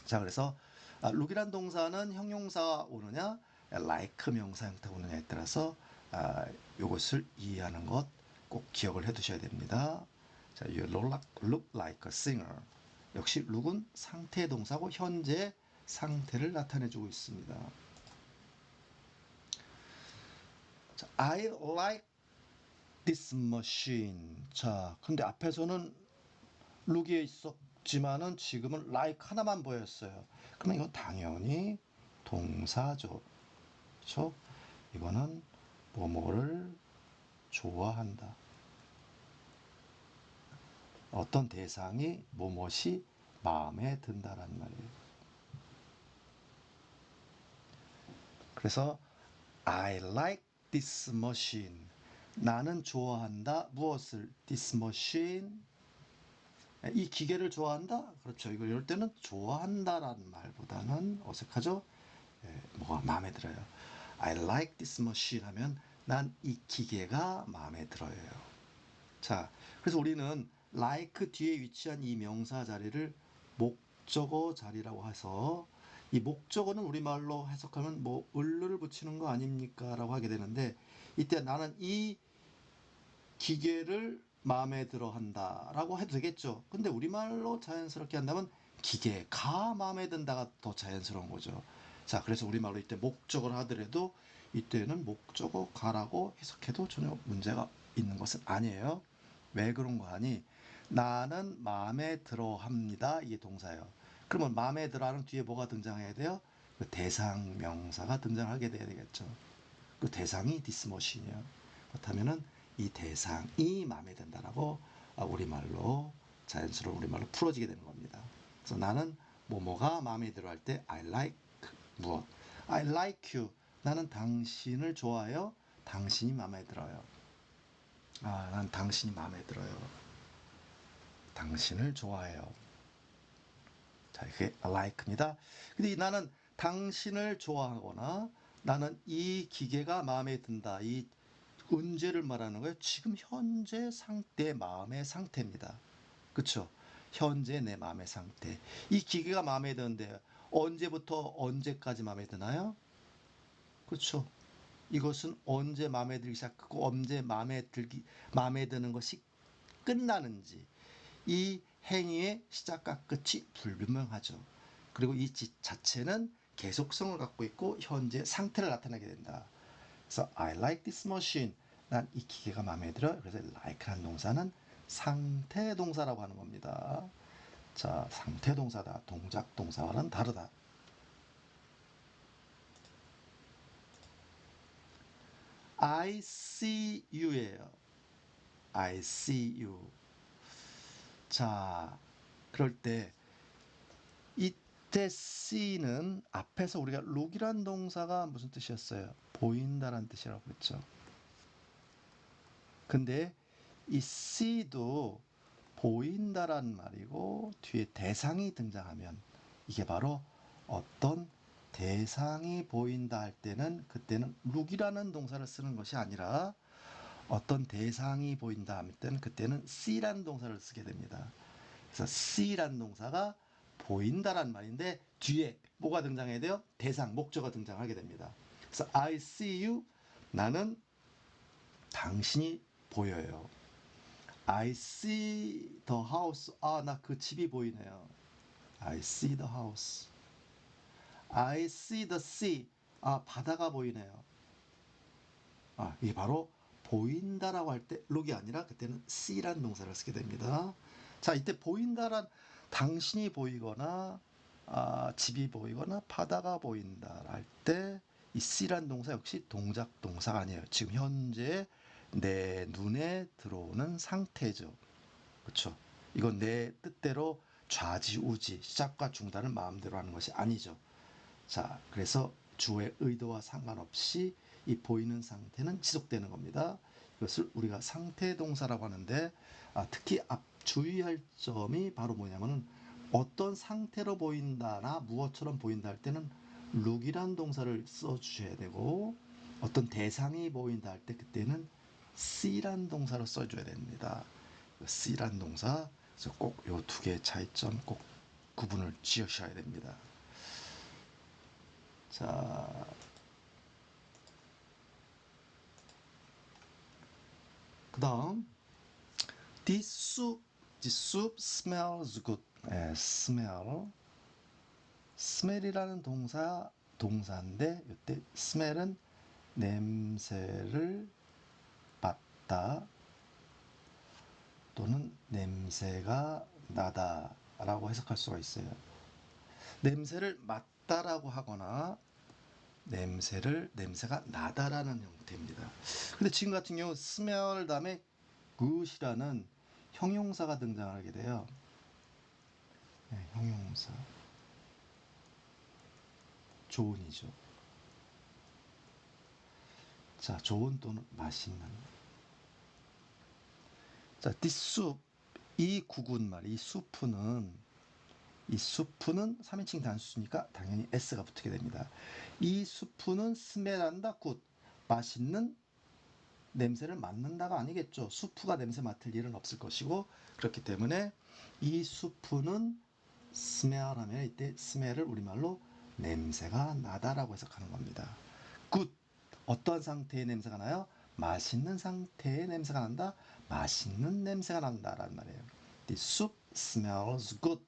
자, 그래서 look이란 동사는 형용사가 오느냐, like 명사 형태가 오느냐에 따라서 이것을 이해하는 것 꼭 기억을 해두셔야 됩니다. 자, you look like a singer. 역시 look은 상태 동사고 현재 상태를 나타내주고 있습니다. 자, I like this machine. 자, 근데 앞에서는 look이 있었지만은 지금은 like 하나만 보였어요. 그러면 이건 당연히 동사죠. 그렇죠? 이거는 뭐뭐를 좋아한다. 어떤 대상이 뭐뭇이 마음에 든다라는 말이에요. 그래서 I like this machine. 나는 좋아한다. 무엇을? This machine. 이 기계를 좋아한다? 그렇죠. 이거 이럴 때는 좋아한다라는 말보다는 어색하죠? 뭐가 마음에 들어요. I like this machine 하면 난 이 기계가 마음에 들어요. 자, 그래서 우리는 like 뒤에 위치한 이 명사 자리를 목적어 자리라고 해서 이 목적어는 우리말로 해석하면 뭐 을를 붙이는 거 아닙니까? 라고 하게 되는데 이때 나는 이 기계를 마음에 들어 한다 라고 해도 되겠죠. 근데 우리말로 자연스럽게 한다면 기계가 마음에 든다가 더 자연스러운 거죠. 자, 그래서 우리말로 이때 목적어를 하더라도 이때는 목적어 가라고 해석해도 전혀 문제가 있는 것은 아니에요. 왜 그런 거 하니? 나는 마음에 들어 합니다. 이게 동사예요. 그러면 마음에 들어 하는 뒤에 뭐가 등장해야 돼요? 그 대상 명사가 등장하게 돼야 되겠죠. 그 대상이 this machine이에요. 그렇다면은 이 대상이 마음에 든다라고 우리말로 자연스러운 우리말로 풀어지게 되는 겁니다. 그래서 나는 뭐뭐가 마음에 들어 할 때 I like 무엇 I like you 나는 당신을 좋아해요. 당신이 마음에 들어요. 난 당신이 마음에 들어요. 당신을 좋아해요. 자, 이게 like입니다. 근데 나는 당신을 좋아하거나 나는 이 기계가 마음에 든다. 이 언제를 말하는 거예요? 지금 현재 상태, 마음의 상태입니다. 그쵸? 현재 내 마음의 상태. 이 기계가 마음에 드는데 언제부터 언제까지 마음에 드나요? 그쵸? 이것은 언제 마음에 들기 시작하고 언제 마음에 드는 것이 끝나는지 이 행위의 시작과 끝이 불분명하죠. 그리고 이 자체는 계속성을 갖고 있고 현재 상태를 나타내게 된다. 그래서 I like this machine. 난 이 기계가 마음에 들어. 그래서 like라는 동사는 상태 동사라고 하는 겁니다. 자, 상태 동사다. 동작 동사와는 다르다. I see you예요. I see you. 자, 그럴 때 이때 see는 앞에서 우리가 look이란 동사가 무슨 뜻이었어요? 보인다란 뜻이라고 했죠. 근데 이 see도 보인다란 말이고 뒤에 대상이 등장하면 이게 바로 어떤 대상이 보인다 할 때는 그때는 look이라는 동사를 쓰는 것이 아니라 어떤 대상이 보인다 할 때는 그때는 see라는 동사를 쓰게 됩니다. 그래서 see라는 동사가 보인다란 말인데 뒤에 뭐가 등장해야 돼요? 대상, 목적어가 등장하게 됩니다. 그래서 I see you, 나는 당신이 보여요. I see the house, 나 그 집이 보이네요. I see the house. I see the sea, 바다가 보이네요. 이게 바로 보인다라고 할 때 look이 아니라 그때는 see라는 동사를 쓰게 됩니다. 자, 이때 보인다란 당신이 보이거나 집이 보이거나 바다가 보인다 할 때 이 see라는 동사 역시 동작 동사가 아니에요. 지금 현재 내 눈에 들어오는 상태죠. 그렇죠? 이건 내 뜻대로 좌지우지 시작과 중단을 마음대로 하는 것이 아니죠. 자, 그래서 주어의 의도와 상관없이 이 보이는 상태는 지속되는 겁니다. 이것을 우리가 상태 동사라고 하는데 특히 주의할 점이 바로 뭐냐면은 어떤 상태로 보인다나 무엇처럼 보인다 할 때는 look이란 동사를 써주셔야 되고 어떤 대상이 보인다 할 때 그때는 see란 동사로 써줘야 됩니다. see란 동사 그래서 꼭 이 두 개의 차이점 꼭 구분을 지으셔야 됩니다. 자, 그 다음 This soup smells good. smell이라는 동사인데 이때 smell은 냄새를 맡다 또는 냄새가 나다라고 해석할 수가 있어요. 냄새를 맡다라고 하거나 냄새가 나다라는 형태입니다. 근데 지금 같은 경우 smell 다음에 good이라는 형용사가 등장하게 돼요. 네, 형용사. 좋은이죠. 자, 좋은 또는 맛있는. 자, this soup, 이 국은말, 이 수프는 3인칭 단수니까 당연히 s가 붙게 됩니다. 이 수프는 스멜한다 굿, 맛있는 냄새를 맡는다가 아니겠죠. 수프가 냄새 맡을 일은 없을 것이고, 그렇기 때문에 이 수프는 smell 하면 이때 smell을 우리말로 냄새가 나다라고 해석하는 겁니다. good, 어떠한 상태의 냄새가 나요? 맛있는 상태의 냄새가 난다. 맛있는 냄새가 난다라는 말이에요. The soup smells good.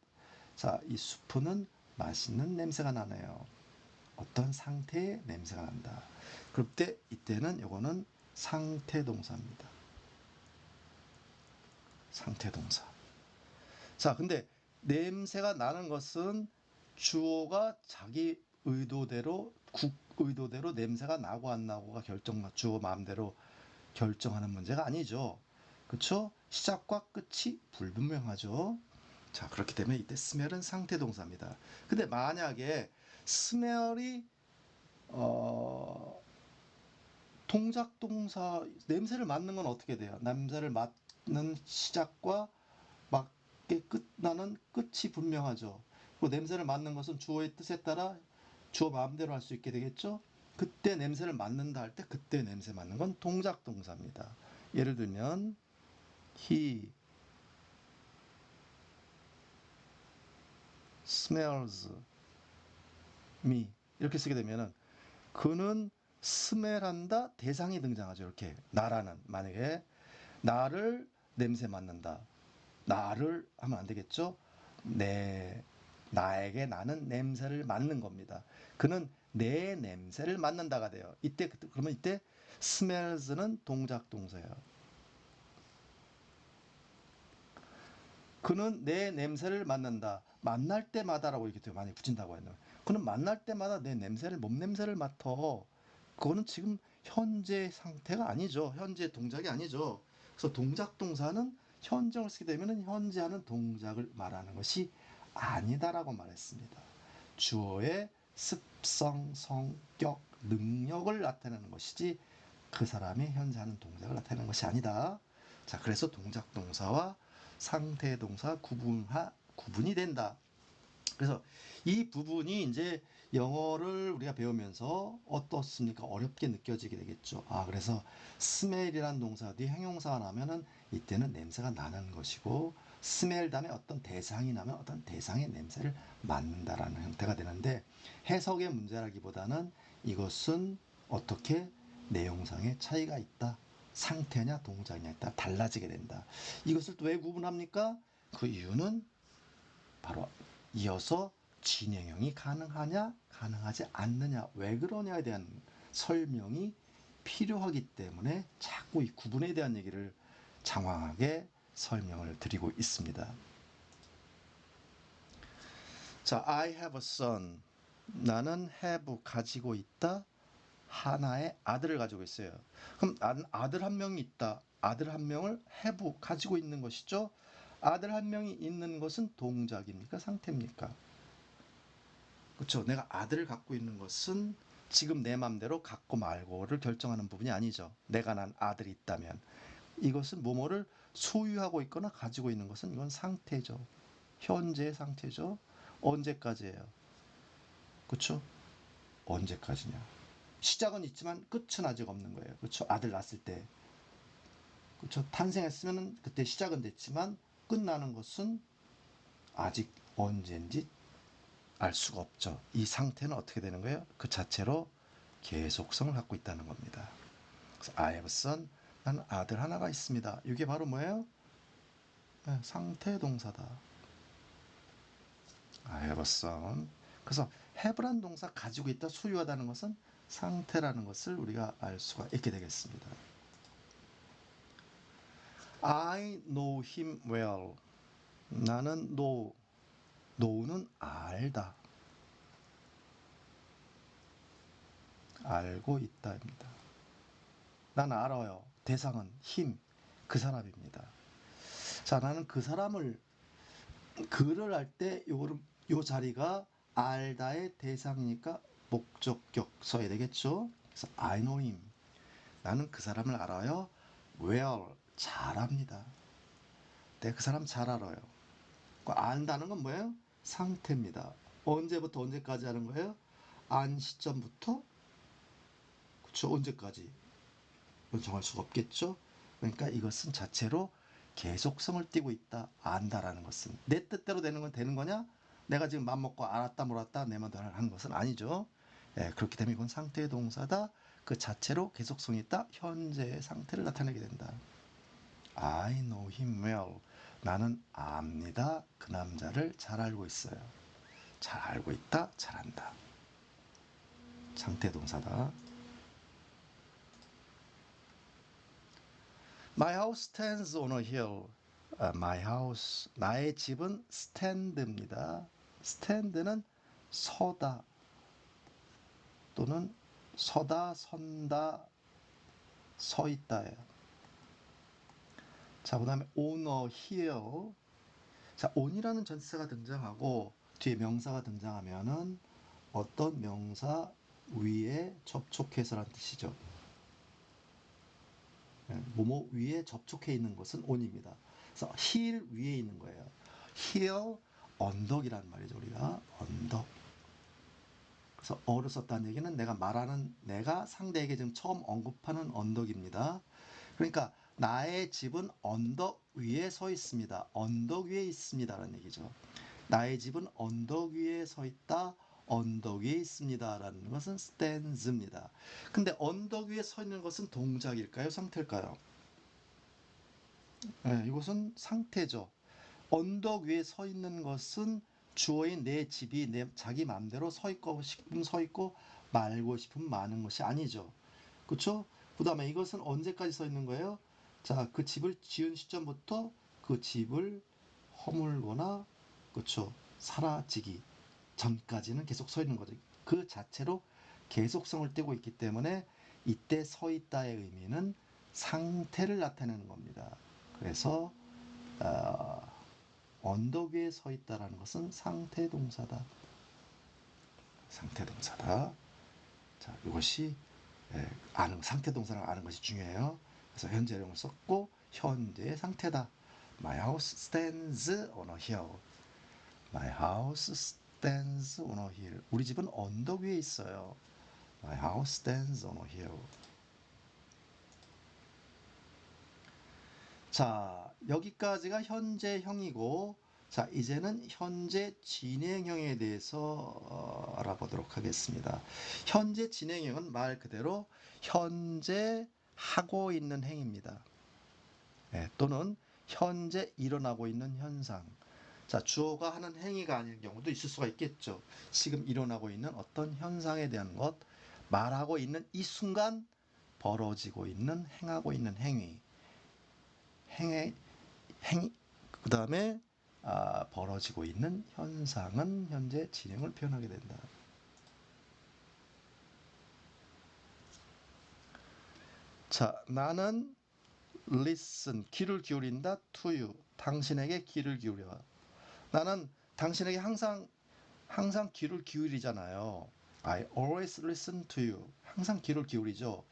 자, 이 수프는 맛있는 냄새가 나네요. 어떤 상태의 냄새가 난다. 그럴 때 이때는 요거는 상태 동사입니다. 상태 동사. 자, 근데 냄새가 나는 것은 주어가 자기 의도대로 냄새가 나고 안 나고가 주어 마음대로 결정하는 문제가 아니죠. 그렇죠? 시작과 끝이 불분명하죠. 자, 그렇기 때문에 이때 스멜은 상태 동사입니다. 근데 만약에 스멜이 동작 동사 냄새를 맡는 건 어떻게 돼요? 냄새를 맡는 시작과 맞게 끝나는 끝이 분명하죠. 그리고 냄새를 맡는 것은 주어의 뜻에 따라 주어 마음대로 할 수 있게 되겠죠. 그때 냄새를 맡는다 할 때 그때 냄새 맡는 건 동작 동사입니다. 예를 들면 he smells me 이렇게 쓰게 되면은 그는 스멜한다 대상이 등장하죠. 이렇게 나라는 만약에 나를 냄새 맡는다. 나를 하면 안 되겠죠? 나에게 나는 냄새를 맡는 겁니다. 그는 내 냄새를 맡는다가 돼요. 그러면 이때 smells는 동작 동사예요. 그는 내 냄새를 맡는다. 만날 때마다라고 이렇게 많이 붙인다고 하면 그는 만날 때마다 몸 냄새를 맡아. 그거는 지금 현재 상태가 아니죠. 현재 동작이 아니죠. 그래서 동작 동사는 현정을 쓰게 되면 현재 하는 동작을 말하는 것이 아니다라고 말했습니다. 주어의 습성, 성격, 능력을 나타내는 것이지 그 사람이 현재 하는 동작을 나타내는 것이 아니다. 자, 그래서 동작 동사와 상태 동사 구분이 된다. 그래서 이 부분이 이제 영어를 우리가 배우면서 어떻습니까? 어렵게 느껴지게 되겠죠. 그래서 스멜이란 동사 뒤에 형용사가 나면은 이때는 냄새가 나는 것이고 스멜 다음에 어떤 대상이 나면 어떤 대상의 냄새를 맡는다라는 형태가 되는데 해석의 문제라기보다는 이것은 어떻게 내용상의 차이가 있다. 상태냐 동작이냐에 따라 달라지게 된다. 이것을 또 왜 구분합니까? 그 이유는 바로 이어서 진행형이 가능하냐 가능하지 않느냐 왜 그러냐에 대한 설명이 필요하기 때문에 자꾸 이 구분에 대한 얘기를 장황하게 설명을 드리고 있습니다. 자, I have a son. 나는 have 가지고 있다. 하나의 아들을 가지고 있어요. 그럼 아들 한 명이 있다. 아들 한 명을 have 가지고 있는 것이죠. 아들 한 명이 있는 것은 동작입니까? 상태입니까? 그렇죠. 내가 아들을 갖고 있는 것은 지금 내 맘대로 갖고 말고를 결정하는 부분이 아니죠. 내가 난 아들이 있다면 이것은 뭐뭐를 소유하고 있거나 가지고 있는 것은 이건 상태죠. 현재의 상태죠. 언제까지예요? 그렇죠? 언제까지냐? 시작은 있지만 끝은 아직 없는 거예요. 그렇죠? 아들 낳았을 때. 그렇죠? 탄생했으면 그때 시작은 됐지만 끝나는 것은 아직 언제인지 알 수가 없죠. 이 상태는 어떻게 되는 거예요? 그 자체로 계속성을 갖고 있다는 겁니다. 그래서 I have a son, 나는 아들 하나가 있습니다. 이게 바로 뭐예요? 네, 상태 동사다. I have a son. 그래서 have란 동사 가지고 있다, 소유하다는 것은 상태라는 것을 우리가 알 수가 있게 되겠습니다. I know him well. 나는 know는 알다. 알고 있다입니다. 난 알아요. 대상은 him, 그 사람입니다. 자, 나는 그 사람을 글을 할 때 요 자리가 알다의 대상이니까 목적격 써야 되겠죠. 그래서 I know him. 나는 그 사람을 알아요. well, 잘 압니다. 내가 그 사람 잘 알아요. 안다는 건 뭐예요? 상태입니다. 언제부터 언제까지 하는 거예요? 안 시점부터 그쵸 언제까지 이건 정할 수가 없겠죠. 그러니까 이것은 자체로 계속성을 띠고 있다. 안다라는 것은 내 뜻대로 되는 건 되는 거냐? 내가 지금 맘먹고 알았다 몰았다 내 마음대로 하는 것은 아니죠. 예, 그렇기 때문에 이건 상태의 동사다. 그 자체로 계속성이 있다. 현재의 상태를 나타내게 된다. I know him well. 나는 압니다. 그 남자를 잘 알고 있어요. 잘 알고 있다. 잘한다. 상태 동사다. My house stands on a hill. My house, 나의 집은 stand입니다. stand는 서다 또는 서다, 선다, 서 있다예요. 자, 그 다음에 on a hill. 자, on이라는 전치사가 등장하고 뒤에 명사가 등장하면은 어떤 명사 위에 접촉해서란 뜻이죠. 뭐뭐 위에 접촉해 있는 것은 on입니다. 그래서 hill 위에 있는 거예요. hill 언덕이란 말이죠. 우리가 언덕. 그래서 어를 썼다는 얘기는 내가 말하는 내가 상대에게 지금 처음 언급하는 언덕입니다. 그러니까 나의 집은 언덕 위에 서 있습니다. 언덕 위에 있습니다라는 얘기죠. 나의 집은 언덕 위에 서 있다. 언덕 위에 있습니다라는 것은 stands입니다. 근데 언덕 위에 서 있는 것은 동작일까요? 상태일까요? 네, 이것은 상태죠. 언덕 위에 서 있는 것은 주어인 내 집이 내 자기 마음대로 서 있고 싶으면 서 있고 말고 싶으면 마는 것이 아니죠. 그렇죠? 그다음에 이것은 언제까지 서 있는 거예요? 자, 그 집을 지은 시점부터 그 집을 허물거나 그렇죠? 사라지기 전까지는 계속 서 있는 거죠. 그 자체로 계속성을 띠고 있기 때문에 이때 서 있다의 의미는 상태를 나타내는 겁니다. 그래서 언덕 위에 서 있다라는 것은 상태 동사다. 상태 동사다. 자, 이것이 아는 상태 동사를 아는 것이 중요해요. 그래서 현재형을 썼고 현재의 상태다. My house stands on a hill. My house stands on a hill. 우리 집은 언덕 위에 있어요. My house stands on a hill. 자, 여기까지가 현재형이고, 자, 이제는 현재 진행형에 대해서 알아보도록 하겠습니다. 현재 진행형은 말 그대로 현재 하고 있는 행위입니다. 또는 현재 일어나고 있는 현상. 자, 주어가 하는 행위가 아닌 경우도 있을 수가 있겠죠. 지금 일어나고 있는 어떤 현상에 대한 것, 말하고 있는 이 순간 벌어지고 있는 행하고 있는 행위. 그 다음에 벌어지고 있는 현상은 현재 진행을 표현하게 된다. 자, 나는 listen, 귀를 기울인다 to you. 당신에게 귀를 기울여. 나는 당신에게 항상 귀를 기울이잖아요. I always listen to you. 항상 귀를 기울이죠.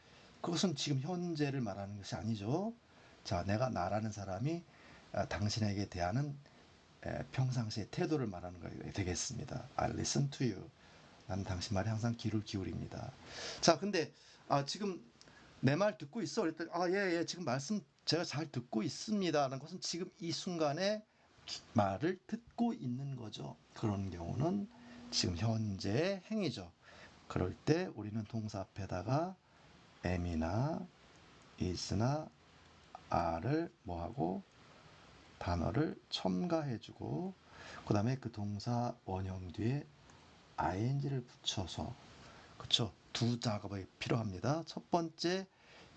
그것은 지금 현재를 말하는 것이 아니죠. 자, 내가 나라는 사람이 당신에게 대하는 평상시의 태도를 말하는 거 되겠습니다. I listen to you. 나는 당신 말에 항상 귀를 기울입니다. 자, 근데 지금 내 말 듣고 있어? 그랬더니 예, 지금 말씀 제가 잘 듣고 있습니다. 라는 것은 지금 이 순간에 말을 듣고 있는 거죠. 그런 경우는 지금 현재의 행위죠. 그럴 때 우리는 동사 앞에다가 am이나 is나 are를 뭐하고 단어를 첨가해주고 그 다음에 그 동사 원형 뒤에 ing를 붙여서 그쵸 두 작업이 필요합니다. 첫 번째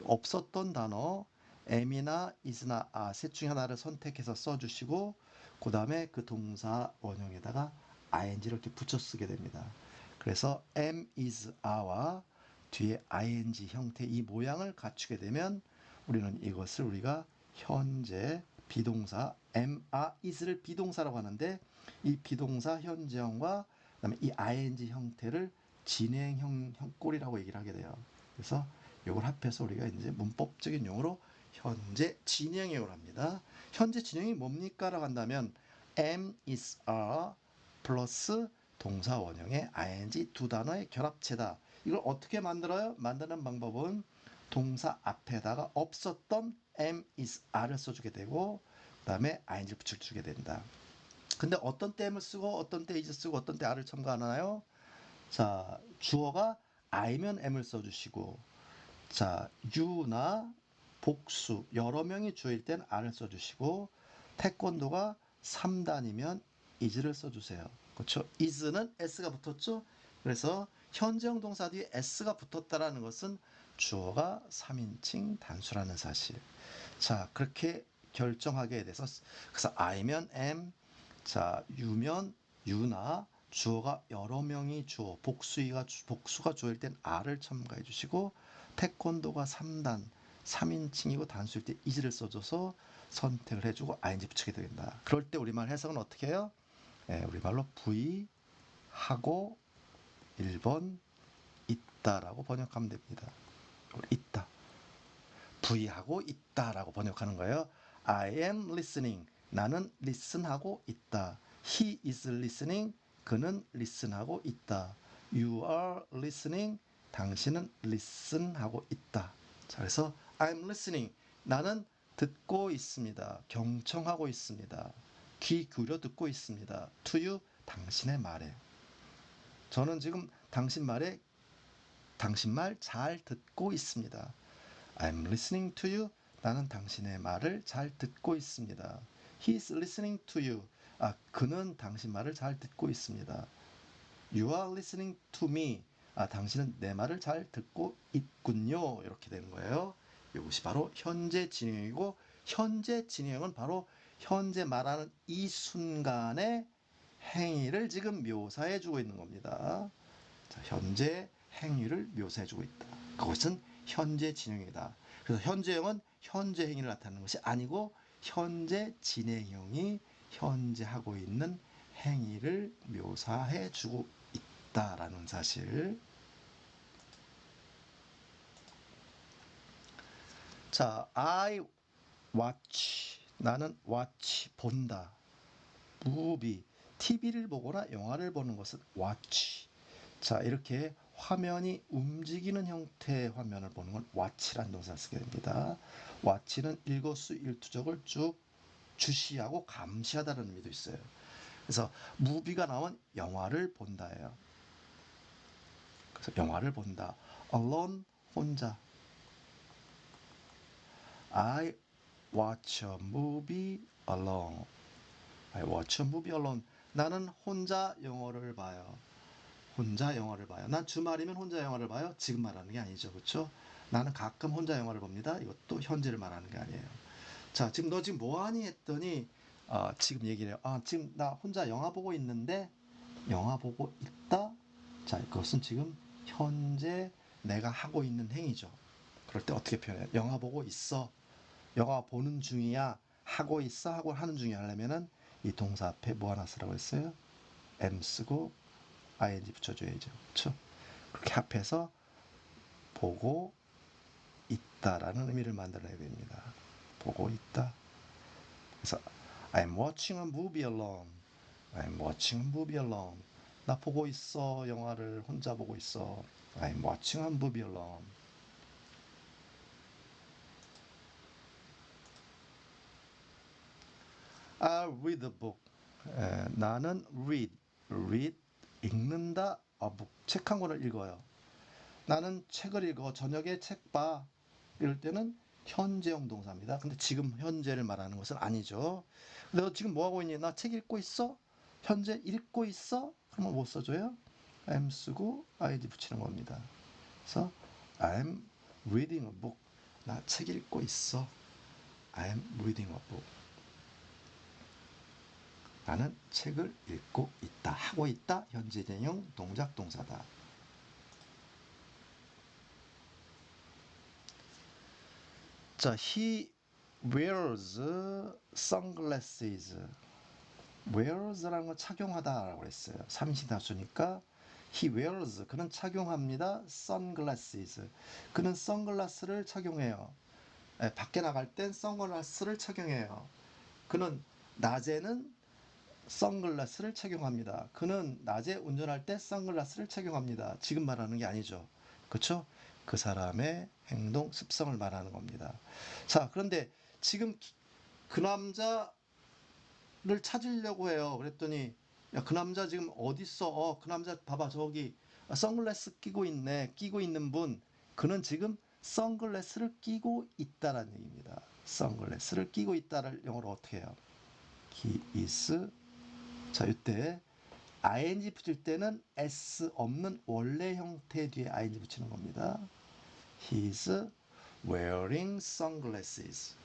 없었던 단어 am이나 is나 a 셋 중에 하나를 선택해서 써주시고 그 다음에 그 동사 원형에다가 ing를 이렇게 붙여 쓰게 됩니다. 그래서 am, is, are와 뒤에 ing 형태 이 모양을 갖추게 되면 우리는 이것을 우리가 현재 비동사 am, are, is를 비동사라고 하는데 이 비동사 현재형과 그다음에 이 ing 형태를 진행형 꼴이라고 얘기를 하게 돼요. 그래서 이걸 합해서 우리가 이제 문법적인 용어로 현재 진행형을 합니다. 현재 진행이 뭡니까? 라고 한다면 am, is, are 플러스 동사 원형의 ing 두 단어의 결합체다. 이걸 어떻게 만들어요? 만드는 방법은 동사 앞에다가 없었던 am, is, are를 써주게 되고 그 다음에 ing를 붙여주게 된다. 근데 어떤 때 am을 쓰고 어떤 때 is 쓰고 어떤 때 are를 첨가하나요? 자, 주어가 I면 M을 써주시고, 자, U나 복수, 여러 명이 주어일 땐 R을 써주시고, 태권도가 3단이면 is를 써주세요. 그렇죠? is는 s가 붙었죠? 그래서 현재형 동사 뒤에 s가 붙었다라는 것은 주어가 3인칭 단수라는 사실. 자, 그렇게 결정하게 돼서, 그래서 I면 M, 자, U면 U나 주어가 여러 명이 주어, 복수가 주어일 땐 R을 첨가해 주시고, 태권도가 3단, 3인칭이고 단수일 때 is를 써줘서 선택을 해주고 ing 붙이게 된다. 그럴 때 우리말 해석은 어떻게 해요? 우리말로 V 하고 1번 있다라고 번역하면 됩니다. 있다. V하고 있다라고 번역하는 거예요. I am listening. 나는 listen하고 있다. He is listening. 그는 listen하고 있다. You are listening. 당신은 listen하고 있다. 자, 그래서 I'm listening. 나는 듣고 있습니다. 경청하고 있습니다. 귀 기울여 듣고 있습니다. To you. 당신의 말에. 저는 지금 당신 말 잘 듣고 있습니다. I'm listening to you. 나는 당신의 말을 잘 듣고 있습니다. He's listening to you. 그는 당신 말을 잘 듣고 있습니다. You are listening to me. 당신은 내 말을 잘 듣고 있군요. 이렇게 되는 거예요. 이것이 바로 현재 진행이고, 현재 진행은 바로 현재 말하는 이 순간의 행위를 지금 묘사해주고 있는 겁니다. 자, 현재 행위를 묘사해주고 있다. 그것은 현재 진행이다. 그래서 현재형은 현재 행위를 나타내는 것이 아니고 현재 진행형이 현재 하고 있는 행위를 묘사해주고 있다라는 사실. 자, I watch. 나는 watch, 본다. movie, TV를 보거나 영화를 보는 것은 watch. 자, 이렇게 화면이 움직이는 형태의 화면을 보는 건 watch라는 동사를 쓰게 됩니다. watch는 일거수일투족을 쭉 주시하고 감시하다는 의미도 있어요. 그래서 movie가 나오면 영화를 본다예요. 그래서 영화를 본다. alone, 혼자. I watch a movie alone. I watch a movie alone. 나는 혼자 영화를 봐요. 혼자 영화를 봐요. 난 주말이면 혼자 영화를 봐요. 지금 말하는 게 아니죠. 그렇죠? 나는 가끔 혼자 영화를 봅니다. 이것도 현재를 말하는 게 아니에요. 자, 지금 너 지금 뭐하니 했더니 지금 얘기를 해요. 지금 나 혼자 영화 보고 있는데 영화 보고 있다. 자, 그것은 지금 현재 내가 하고 있는 행위죠. 그럴 때 어떻게 표현해요? 영화 보고 있어. 영화 보는 중이야. 하고 있어. 하고 하는 중이야 하려면은 이 동사 앞에 뭐 하나 쓰라고 했어요? am 쓰고 ing 붙여줘야죠. 그렇죠? 그렇게 합해서 보고 있다라는 의미를 만들어내야 됩니다. 보고 있다. 그래서 I'm watching a movie alone. I'm watching a movie alone. 나 보고 있어. 영화를 혼자 보고 있어. I'm watching a movie alone. I read a book. 나는 read, 읽는다. A book, 책 한 권을 읽어요. 나는 책을 읽어. 저녁에 책 봐. 이럴 때는 현재형 동사입니다. 근데 지금 현재를 말하는 것은 아니죠. 너 지금 뭐 하고 있니? 나 책 읽고 있어? 현재 읽고 있어? 그러면 뭐 써줘요? am 쓰고 ing 붙이는 겁니다. 그래서 I'm reading a book. 나 책 읽고 있어. I'm reading a book. 나는 책을 읽고 있다. 하고 있다. 현재형 동작 동사다. 자, he wears sunglasses. wears라는 건 착용하다라고 했어요. 삼시다수니까 he wears, 그는 착용합니다. sunglasses, 그는 선글라스를 착용해요. 밖에 나갈 땐 선글라스를 착용해요. 그는 낮에는 선글라스를 착용합니다. 그는 낮에 운전할 때 선글라스를 착용합니다. 지금 말하는 게 아니죠. 그렇죠? 그 사람의 행동 습성을 말하는 겁니다. 자, 그런데 지금 그 남자를 찾으려고 해요. 그랬더니 야, 그 남자 지금 어디 있어? 그 남자 봐봐 저기 선글라스 끼고 있네. 끼고 있는 분 그는 지금 선글라스를 끼고 있다라는 얘기입니다. 선글라스를 끼고 있다를 영어로 어떻게 해요? He is. 자, 이때 ing 붙일 때는 s 없는 원래 형태 뒤에 ing 붙이는 겁니다. He's wearing sunglasses.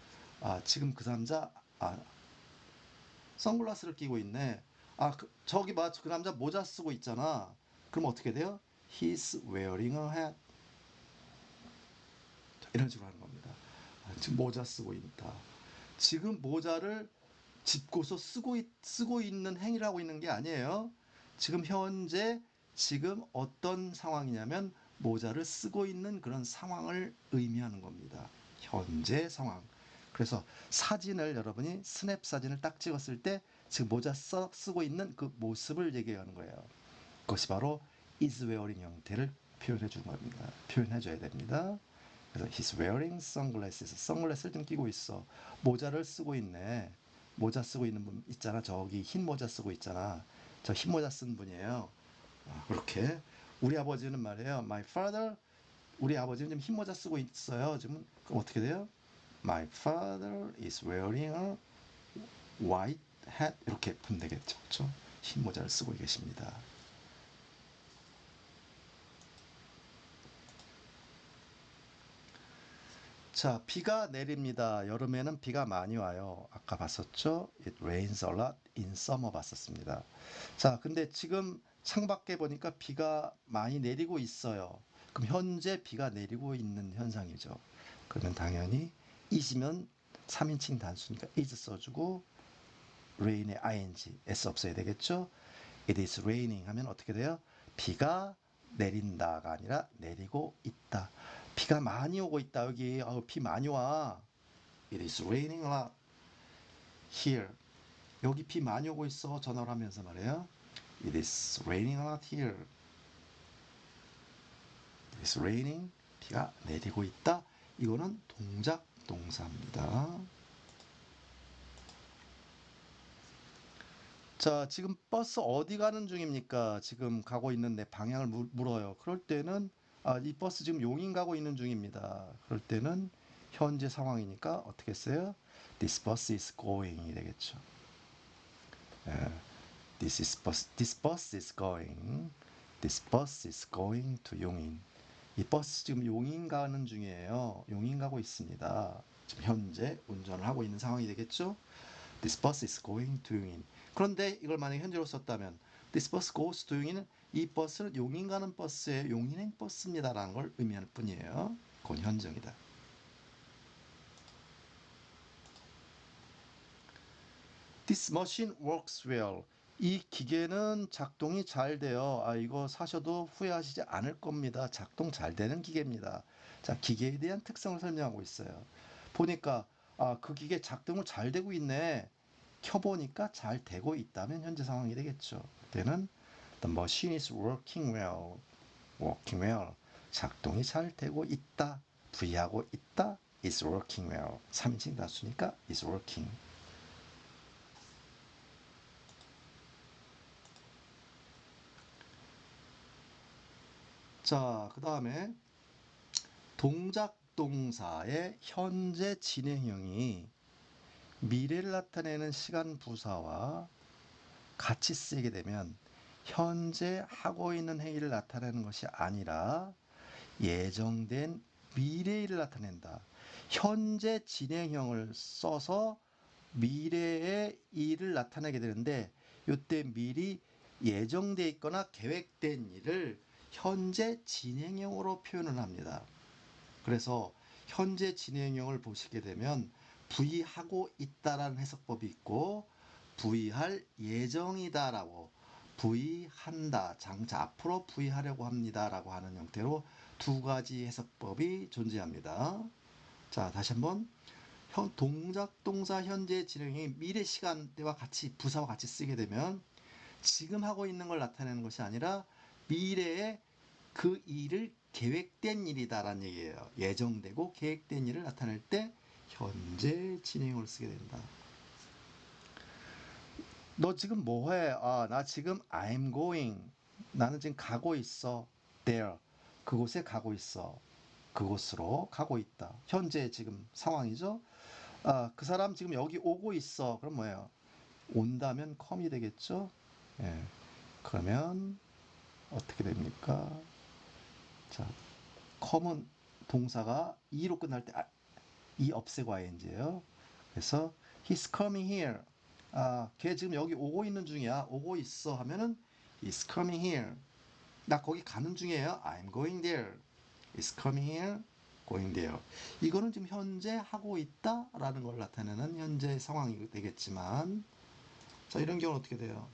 지금 그 남자 선글라스를 끼고 있네. 저기 봐, 그 남자 모자 쓰고 있잖아. 그럼 어떻게 돼요? He's wearing a hat. 이런 식으로 하는 겁니다. 지금 모자 쓰고 있다. 지금 모자를 짚고서 쓰고 있는 행위를 하고 있는 게 아니에요. 지금 현재 지금 어떤 상황이냐면 모자를 쓰고 있는 그런 상황을 의미하는 겁니다. 현재 상황. 그래서 사진을 여러분이 스냅 사진을 딱 찍었을 때 지금 모자 쓰고 있는 그 모습을 얘기하는 거예요. 그것이 바로 is wearing 형태를 표현해 준 겁니다. 표현해 줘야 됩니다. 그래서 he's wearing sunglasses. 선글라스를 좀 끼고 있어. 모자를 쓰고 있네. 모자 쓰고 있는 분 있잖아. 저기 흰 모자 쓰고 있잖아. 저 흰 모자 쓴 분이에요. 그렇게 우리 아버지는 말이에요. My father. 우리 아버지는 지금 흰 모자 쓰고 있어요. 지금 그럼 어떻게 돼요? My father is wearing a white hat. 이렇게 보면 되겠죠. 그렇죠? 흰 모자를 쓰고 계십니다. 자, 비가 내립니다. 여름에는 비가 많이 와요. 아까 봤었죠? It rains a lot in summer 봤었습니다. 자, 근데 지금 창밖에 보니까 비가 많이 내리고 있어요. 그럼 현재 비가 내리고 있는 현상이죠. 그러면 당연히 is면 3인칭 단수니까 is 써주고 rain에 ing, s 없어야 되겠죠? It is raining 하면 어떻게 돼요? 비가 내린다가 아니라 내리고 있다. 비가 많이 오고 있다. 여기 비 많이 와. It is raining a lot here. 여기 비 많이 오고 있어. 전화를 하면서 말해요. It is raining a lot here. It is raining. 비가 내리고 있다. 이거는 동작 동사입니다. 자, 지금 버스 어디 가는 중입니까? 지금 가고 있는데 방향을 물어요. 그럴 때는 이 버스 지금 용인 가고 있는 중입니다. 그럴 때는 현재 상황이니까 어떻게 써요? This bus is going이 되겠죠. 예, this bus is going. This bus is going to 용인. 이 버스 지금 용인 가는 중이에요. 용인 가고 있습니다. 지금 현재 운전을 하고 있는 상황이 되겠죠? This bus is going to 용인. 그런데 이걸 만약에 현재로 썼다면 This bus goes to 용인은 이 버스는 용인 가는 버스의 용인행 버스입니다라는 걸 의미할 뿐이에요. 그건 현정이다. This machine works well. 이 기계는 작동이 잘 돼요. 이거 사셔도 후회하시지 않을 겁니다. 작동 잘 되는 기계입니다. 자, 기계에 대한 특성을 설명하고 있어요. 보니까 그 기계 작동을 잘 되고 있네. 켜보니까 잘 되고 있다면 현재 상황이 되겠죠. 그때는 The machine is working well. working well. 작동이 잘 되고 있다. 부위하고 있다. is working well. 3인칭 다수니까 is working. 자, 그 다음에 동작 동사의 현재 진행형이 미래를 나타내는 시간 부사와 같이 쓰이게 되면 현재 하고 있는 행위를 나타내는 것이 아니라 예정된 미래일을 나타낸다. 현재 진행형을 써서 미래의 일을 나타내게 되는데 이때 미리 예정돼 있거나 계획된 일을 현재 진행형으로 표현을 합니다. 그래서 현재 진행형을 보시게 되면 부의하고 있다라는 해석법이 있고 부의할 예정이다라고 부의한다, 장차 앞으로 부의하려고 합니다라고 하는 형태로 두 가지 해석법이 존재합니다. 자, 다시 한번 동작 동사 현재 진행형이 미래 시간대와 같이 부사와 같이 쓰게 되면 지금 하고 있는 걸 나타내는 것이 아니라 미래에 그 일을 계획된 일이다라는 얘기예요. 예정되고 계획된 일을 나타낼 때 현재 진행형을 쓰게 된다. 너 지금 뭐해? 나 지금 I'm going. 나는 지금 가고 있어. There. 그곳에 가고 있어. 그곳으로 가고 있다. 현재 지금 상황이죠? 그 사람 지금 여기 오고 있어. 그럼 뭐예요? 온다면 come이 되겠죠? 예. 그러면 어떻게 됩니까? 자, come은 동사가 e로 끝날 때 이 없애고 ing예요. 그래서 he's coming here. 걔 지금 여기 오고 있는 중이야. 오고 있어 하면은 he's coming here. 나 거기 가는 중이에요. I'm going there. He's coming here. going there. 이거는 지금 현재 하고 있다라는 걸 나타내는 현재 상황이 되겠지만, 자, 이런 경우는 어떻게 돼요?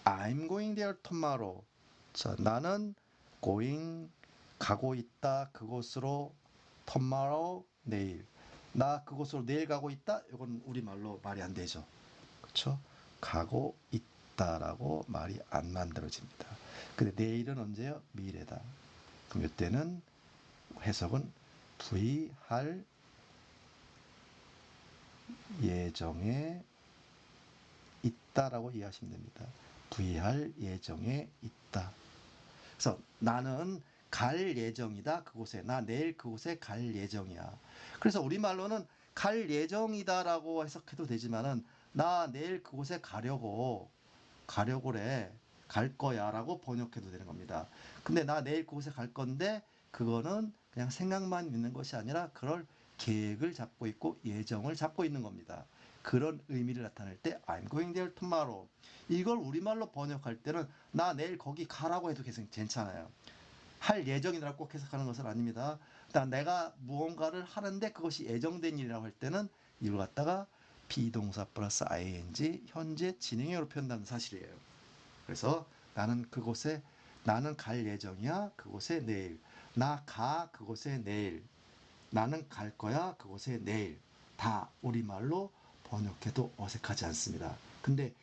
I'm going there tomorrow. 자, 나는 going 가고 있다. 그곳으로 tomorrow 내일. 나 그곳으로 내일 가고 있다. 이건 우리말로 말이 안 되죠. 그렇죠? 가고 있다라고 말이 안 만들어집니다. 근데 내일은 언제요? 미래다. 그럼 이때는 해석은 부의할 예정에 있다라고 이해하시면 됩니다. 부의할 예정에 있다. 그래서 나는 갈 예정이다. 그곳에. 나 내일 그곳에 갈 예정이야. 그래서 우리말로는 갈 예정이다라고 해석해도 되지만은 나 내일 그곳에 가려고래. 갈 거야라고 번역해도 되는 겁니다. 근데 나 내일 그곳에 갈 건데 그거는 그냥 생각만 있는 것이 아니라 그럴 계획을 잡고 있고 예정을 잡고 있는 겁니다. 그런 의미를 나타낼 때 I'm going there tomorrow. 이걸 우리말로 번역할 때는 나 내일 거기 가라고 해도 괜찮아요. 할 예정이라고 꼭 해석하는 것은 아닙니다. 일단 내가 무언가를 하는데 그것이 예정된 일이라고 할 때는 이걸 갖다가 비동사 플러스 ing 현재 진행형으로 표현한다는 사실이에요. 그래서 나는 갈 예정이야. 그곳에 내일. 나 가 그곳에 내일. 나는 갈 거야. 그곳에 내일. 다 우리말로 번역해도 어색하지 않습니다. 근데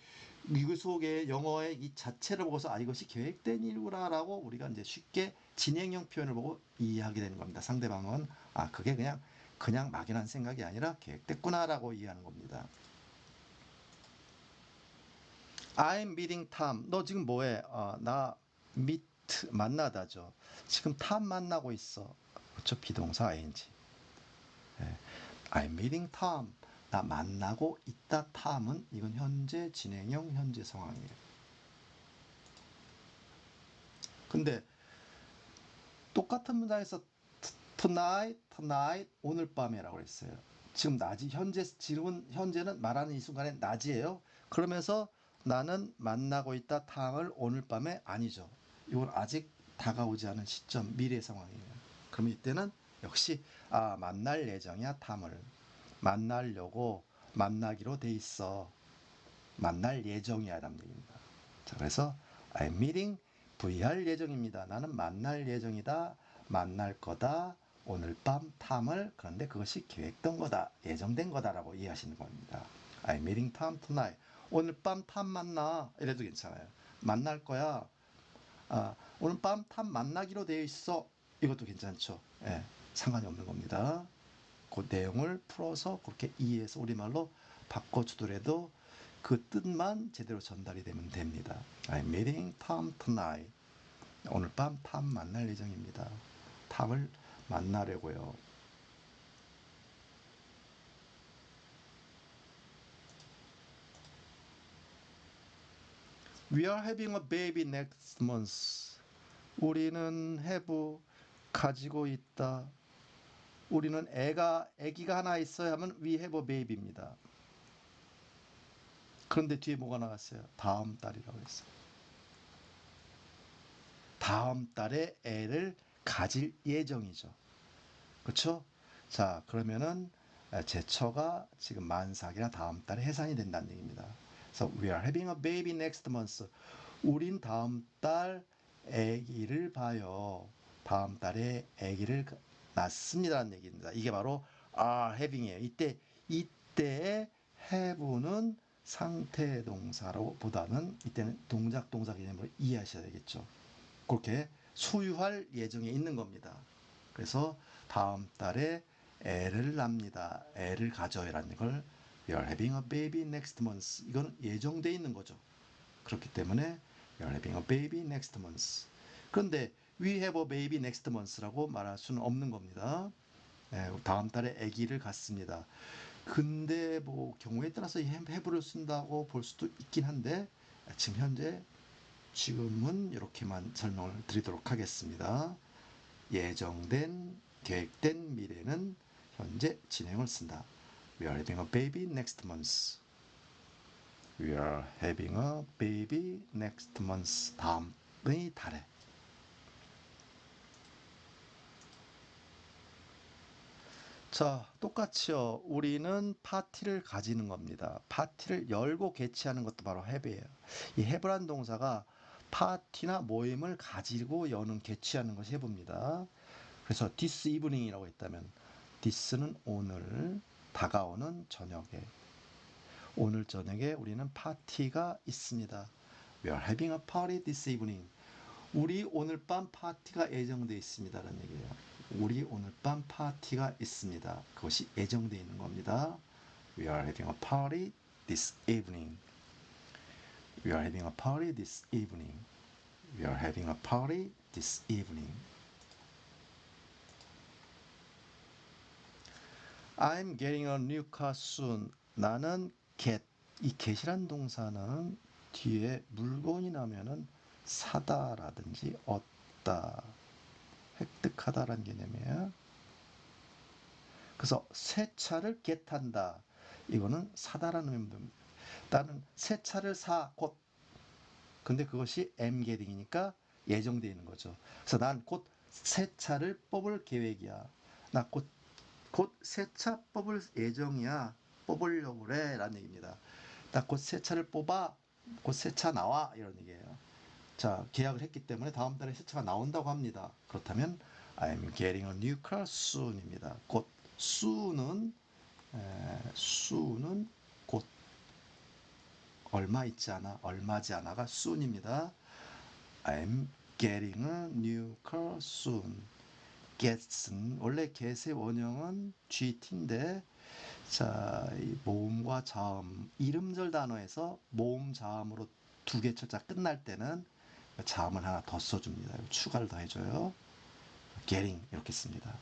미국 속의 영어의 이 자체를 보고서 이것이 계획된 일구나라고 우리가 이제 쉽게 진행형 표현을 보고 이해하게 되는 겁니다. 상대방은 그게 그냥 막연한 생각이 아니라 계획됐구나라고 이해하는 겁니다. I'm meeting Tom. 너 지금 뭐해? 나 meet 만나다죠. 지금 Tom 만나고 있어. 그렇죠? 비동사 ing. 네. I'm meeting Tom. 나 만나고 있다. Tom은 이건 현재 진행형 현재 상황이에요. 근데 똑같은 문장에서 tonight 오늘 밤에라고 했어요. 지금 낮이 지금은 현재는 말하는 이 순간에 낮이에요. 그러면서 나는 만나고 있다 탐을 오늘 밤에 아니죠. 이건 아직 다가오지 않은 시점 미래 상황이에요. 그럼 이때는 역시 만날 예정이야 탐을 만나려고 만나기로 돼 있어. 만날 예정이야 라는 얘기입니다. 자, 그래서 I'm meeting VR 예정입니다. 나는 만날 예정이다. 만날 거다. 오늘 밤 탐을 그런데 그것이 계획된 거다. 예정된 거다라고 이해하시는 겁니다. I'm meeting Tom tonight. 오늘 밤 탐 만나. 이래도 괜찮아요. 만날 거야. 오늘 밤 탐 만나기로 되어 있어. 이것도 괜찮죠. 예, 상관이 없는 겁니다. 그 내용을 풀어서 그렇게 이해해서 우리말로 바꿔주더라도 그 뜻만 제대로 전달이 되면 됩니다. I'm meeting Tom tonight. 오늘 밤 탐 만날 예정입니다. 탐을 만나려고요. We are having a baby next month. 우리는 have 가지고 있다. 우리는 아기가 하나 있어야 하면 we have a baby입니다. 그런데 뒤에 뭐가 나갔어요? 다음 달이라고 했어요. 다음 달에 애를 가질 예정이죠. 그렇죠? 자, 그러면은 제처가 지금 만삭이나 다음 달에 해산이 된다는 얘기입니다. 그래서 we are having a baby next month. 우린 다음 달 아기를 봐요. 다음 달에 아기를 낳습니다라는 얘기입니다. 이게 바로 are having이에요. 이때의 have는 상태 동사로 보다는 이때는 동작 개념으로 이해하셔야 되겠죠. 그렇게 소유할 예정에 있는 겁니다. 그래서 다음 달에 애를 납니다. 애를 가져요라는 걸 We are having a baby next month. 이건 예정돼 있는 거죠. 그렇기 때문에 We are having a baby next month. 그런데 We have a baby next month라고 말할 수는 없는 겁니다. 다음 달에 아기를 갖습니다. 근데 뭐 경우에 따라서 이 have를 쓴다고 볼 수도 있긴 한데 지금은 이렇게만 설명을 드리도록 하겠습니다. 예정된, 계획된 미래는 현재 진행을 쓴다. We are having a baby next month. We are having a baby next month. 다음의 달에. 자, 똑같이요. 우리는 파티를 가지는 겁니다. 파티를 열고 개최하는 것도 바로 have예요. 이 have란 동사가 파티나 모임을 가지고 여는 개최하는 것이 have입니다. 그래서 this evening이라고 했다면 this는 오늘, 다가오는 저녁에. 오늘 저녁에 우리는 파티가 있습니다. We are having a party this evening. 우리 오늘 밤 파티가 예정되어 있습니다. 라는 얘기예요. 우리 오늘 밤 파티가 있습니다. 그것이 예정되어 있는 겁니다. We are having a party this evening. We are having a party this evening. We are having a party this evening. I'm getting a new car soon. 나는 get. 이 get이란 동사는 뒤에 물건이 나면은 사다라든지 얻다, 획득하다라는 개념이에요. 그래서 새 차를 get한다. 이거는 사다라는 의미입니다. 나는 새 차를 사, 곧. 근데 그것이 am getting이니까 예정되어 있는 거죠. 그래서 난 곧 새 차를 뽑을 계획이야. 나 곧 새 차 뽑을 예정이야. 뽑으려고 그래. 라는 얘기입니다. 나 곧 새 차를 뽑아. 곧 새 차 나와. 이런 얘기예요. 자, 계약을 했기 때문에 다음 달에 새 차가 나온다고 합니다. 그렇다면 I'm getting a new car soon입니다. 곧 soon은 곧 얼마 있지 않아, 얼마지 않아가 soon입니다. I'm getting a new car soon. get은 원래 get의 원형은 GT인데 자, 이 모음과 자음, 이름절 단어에서 모음 자음으로 두 개 철자 끝날 때는 자음을 하나 더 써줍니다. 추가를 더 해줘요. getting 이렇게 씁니다.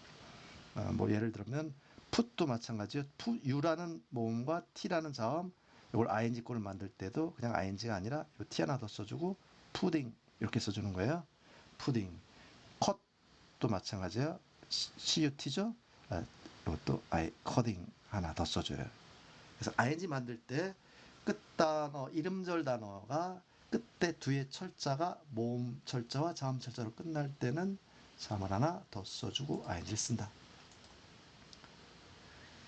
뭐 예를 들면 put도 마찬가지요. u라는 모음과 t라는 자음, 이걸 ing 꼴을 만들 때도 그냥 ing가 아니라 t 하나 더 써주고 pudding 이렇게 써주는 거예요. pudding. cut도 마찬가지예요. cut죠. 이것도 cutting 하나 더 써줘요. 그래서 ing 만들 때 끝단어, 이름절 단어가 끝에 뒤에 철자가 모음 철자와 자음 철자로 끝날 때는 자음을 하나 더 써주고 ing를 쓴다.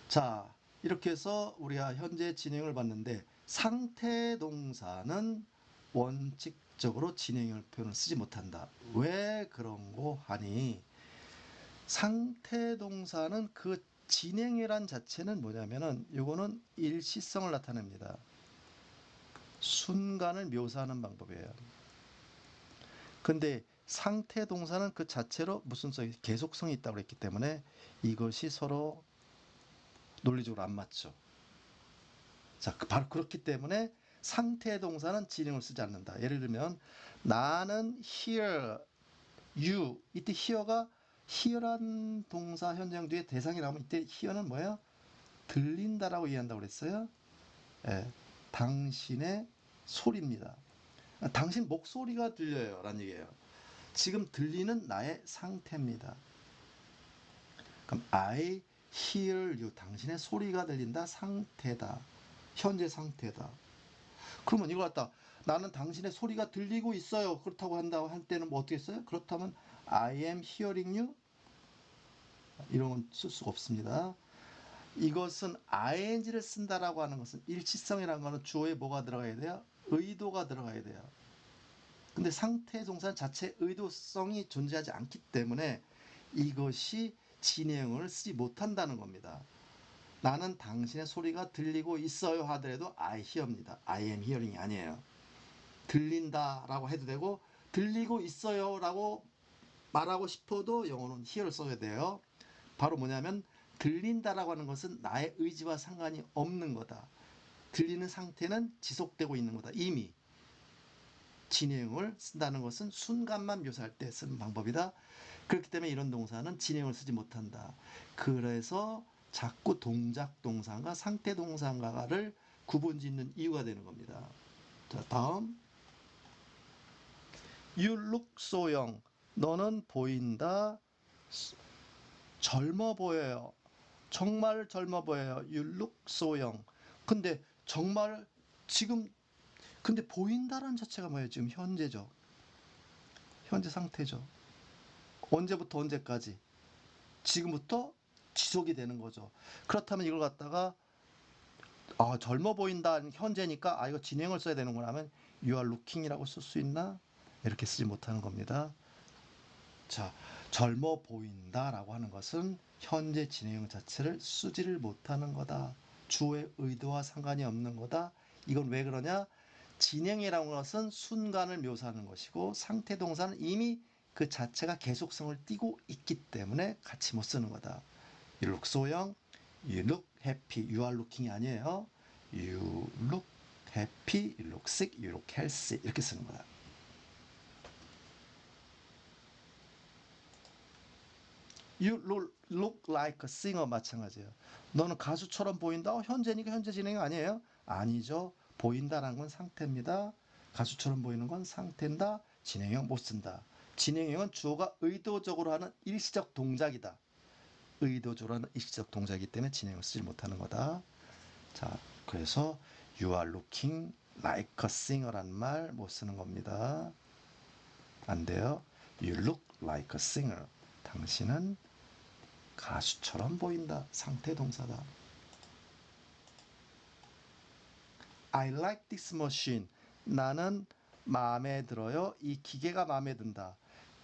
자, 이렇게 해서 우리가 현재 진행을 봤는데 상태 동사는 원칙적으로 진행형 표현을 쓰지 못한다. 왜 그런고 하니 상태 동사는 그 진행이란 자체는 뭐냐면은 이거는 일시성을 나타냅니다. 순간을 묘사하는 방법이에요. 근데 상태 동사는 그 자체로 무슨 계속성이 있다고 했기 때문에 이것이 서로 논리적으로 안 맞죠. 자, 바로 그렇기 때문에 상태 동사는 진행을 쓰지 않는다. 예를 들면 나는 hear you. 이때 hear가 hear란 동사 현장 뒤에 대상이 나오면 이때 hear는 뭐예요? 들린다라고 이해한다고 그랬어요. 예, 당신의 소리입니다. 당신 목소리가 들려요 라는 얘기예요. 지금 들리는 나의 상태입니다. 그럼 I hear you. 당신의 소리가 들린다. 상태다. 현재 상태다. 그러면 이걸 갖다 나는 당신의 소리가 들리고 있어요. 그렇다고 한다고 할 때는 뭐 어떻게 써요? 그렇다면 I am hearing you. 이런 건 쓸 수가 없습니다. 이것은 ing를 쓴다라고 하는 것은 일치성이라는 것은 주어에 뭐가 들어가야 돼요? 의도가 들어가야 돼요. 근데 상태 동사 자체 의도성이 존재하지 않기 때문에 이것이 진행을 쓰지 못한다는 겁니다. 나는 당신의 소리가 들리고 있어요 하더라도 I hear입니다. I am hearing이 아니에요. 들린다라고 해도 되고 들리고 있어요라고 말하고 싶어도 영어는 hear를 써야 돼요. 바로 뭐냐면 들린다라고 하는 것은 나의 의지와 상관이 없는 거다. 들리는 상태는 지속되고 있는 거다. 이미 진행을 쓴다는 것은 순간만 묘사할 때 쓰는 방법이다. 그렇기 때문에 이런 동사는 진행을 쓰지 못한다. 그래서 자꾸 동작 동사가 상태 동사가를 구분짓는 이유가 되는 겁니다. 자, 다음. You look so young. 너는 보인다. 젊어 보여요. 정말 젊어 보여요. You look so young. 근데 정말 지금 근데 보인다라는 자체가 뭐예요? 지금 현재죠. 현재 상태죠. 언제부터 언제까지? 지금부터 지속이 되는 거죠. 그렇다면 이걸 갖다가 젊어 보인다 현재니까 이거 진행을 써야 되는구나 하면 you are looking이라고 쓸 수 있나? 이렇게 쓰지 못하는 겁니다. 자, 젊어 보인다라고 하는 것은 현재 진행 자체를 쓰지를 못하는 거다. 주어의 의도와 상관이 없는 거다. 이건 왜 그러냐? 진행이라는 것은 순간을 묘사하는 것이고 상태 동사는 이미 그 자체가 계속성을 띠고 있기 때문에 같이 못 쓰는 거다. You look so young, you look happy, you are looking이 아니에요. You look happy, you look sick, you look healthy 이렇게 쓰는 거다. You look like a singer 마찬가지예요. 너는 가수처럼 보인다? 현재니까 현재 진행이 아니에요? 아니죠. 보인다라는 건 상태입니다. 가수처럼 보이는 건 상태인다. 진행형 못 쓴다. 진행형은 주어가 의도적으로 하는 일시적 동작이다. 의도적으로 하는 일시적 동작이기 때문에 진행을 쓰지 못하는 거다. 자, 그래서 You are looking like a singer란 말 못 쓰는 겁니다. 안 돼요. You look like a singer. 당신은 가수처럼 보인다. 상태 동사다. I like this machine. 나는 마음에 들어요. 이 기계가 마음에 든다.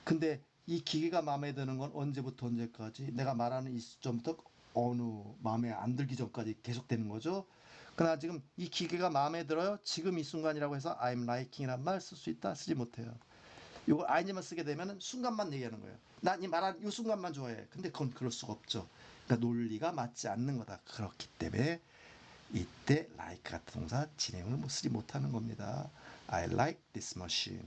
근데 이 기계가 마음에 드는 건 언제부터 언제까지? 내가 말하는 이 시점부터 어느 마음에 안 들기 전까지 계속되는 거죠. 그러나 지금 이 기계가 마음에 들어요. 지금 이 순간이라고 해서 I'm liking이란 말 쓸 수 있다? 쓰지 못해요. 이걸 ing만 쓰게 되면 순간만 얘기하는 거예요. 난 이 말한 이 순간만 좋아해. 근데 그건 그럴 수가 없죠. 그러니까 논리가 맞지 않는 거다. 그렇기 때문에 이때 like 같은 동사 진행을 쓰지 못하는 겁니다. I like this machine.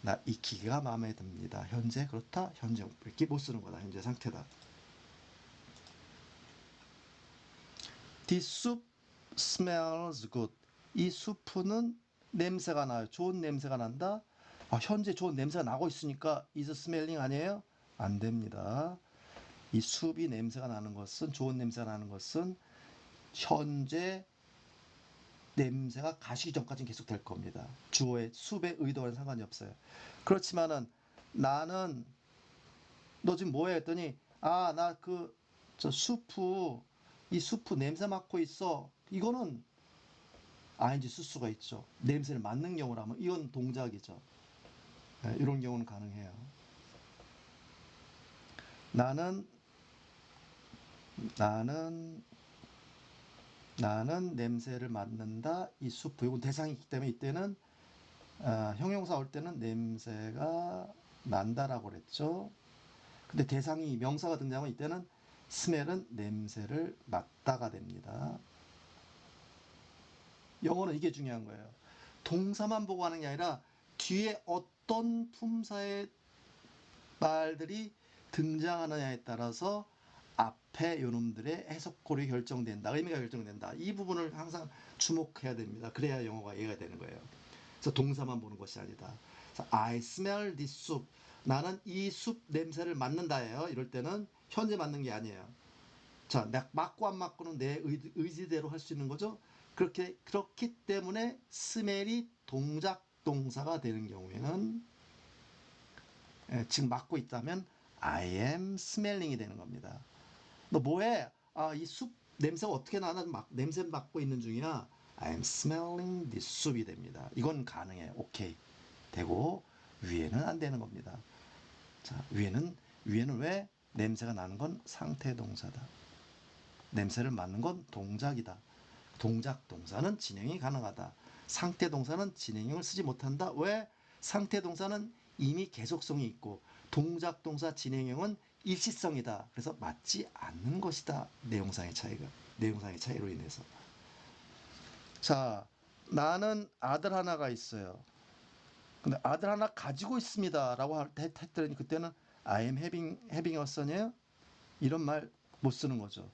나 이 기계가 마음에 듭니다. 현재 그렇다. 현재 이렇게 못 쓰는 거다. 현재 상태다. This soup smells good. 이 수프는 냄새가 나요. 좋은 냄새가 난다. 현재 좋은 냄새가 나고 있으니까 is smelling 아니에요? 안 됩니다. 이 숲이 냄새가 나는 것은 좋은 냄새가 나는 것은 현재 냄새가 가시기 전까지는 계속 될 겁니다. 주어의 숲의 의도와는 상관이 없어요. 그렇지만은 나는 너 지금 뭐해 했더니 나 저 수프 이 수프 냄새 맡고 있어. 이거는 ing 쓸 수가 있죠. 냄새를 맡는 경우라면 이건 동작이죠. 네, 이런 경우는 가능해요. 나는 나는 나는 냄새를 맡는다. 이 수프 이건 대상이기 때문에 이때는 형용사 올 때는 냄새가 난다라고 그랬죠. 근데 대상이 명사가 등장하면 이때는 스멜은 냄새를 맡다가 됩니다. 영어는 이게 중요한 거예요. 동사만 보고 하는 게 아니라 뒤에 어떤 품사의 말들이 등장하느냐에 따라서 앞에 요놈들의 해석골이 결정된다. 의미가 결정된다. 이 부분을 항상 주목해야 됩니다. 그래야 영어가 이해가 되는 거예요. 그래서 동사만 보는 것이 아니다. I smell this soup. 나는 이 숲 냄새를 맡는다예요. 이럴 때는 현재 맡는 게 아니에요. 자, 맡고 안 맡고는 내 의지대로 할 수 있는 거죠. 그렇기 때문에 스멜이 동작 동사가 되는 경우에는 지금 맡고 있다면 I am smelling이 되는 겁니다. 너 뭐해? 이 숲 냄새가 어떻게 나나 냄새 맡고 있는 중이야. I am smelling this soup이 됩니다. 이건 가능해요. 오케이. 되고 위에는 안 되는 겁니다. 자, 위에는 왜? 냄새가 나는 건 상태 동사다. 냄새를 맡는 건 동작이다. 동작 동사는 진행이 가능하다. 상태 동사는 진행형을 쓰지 못한다. 왜? 상태 동사는 이미 계속성이 있고 동작 동사 진행형은 일시성이다. 그래서 맞지 않는 것이다. 내용상의 차이로 인해서. 자, 나는 아들 하나가 있어요. 근데 아들 하나 가지고 있습니다라고 했더니 그때는 I am having a son이에요. 이런 말 못 쓰는 거죠.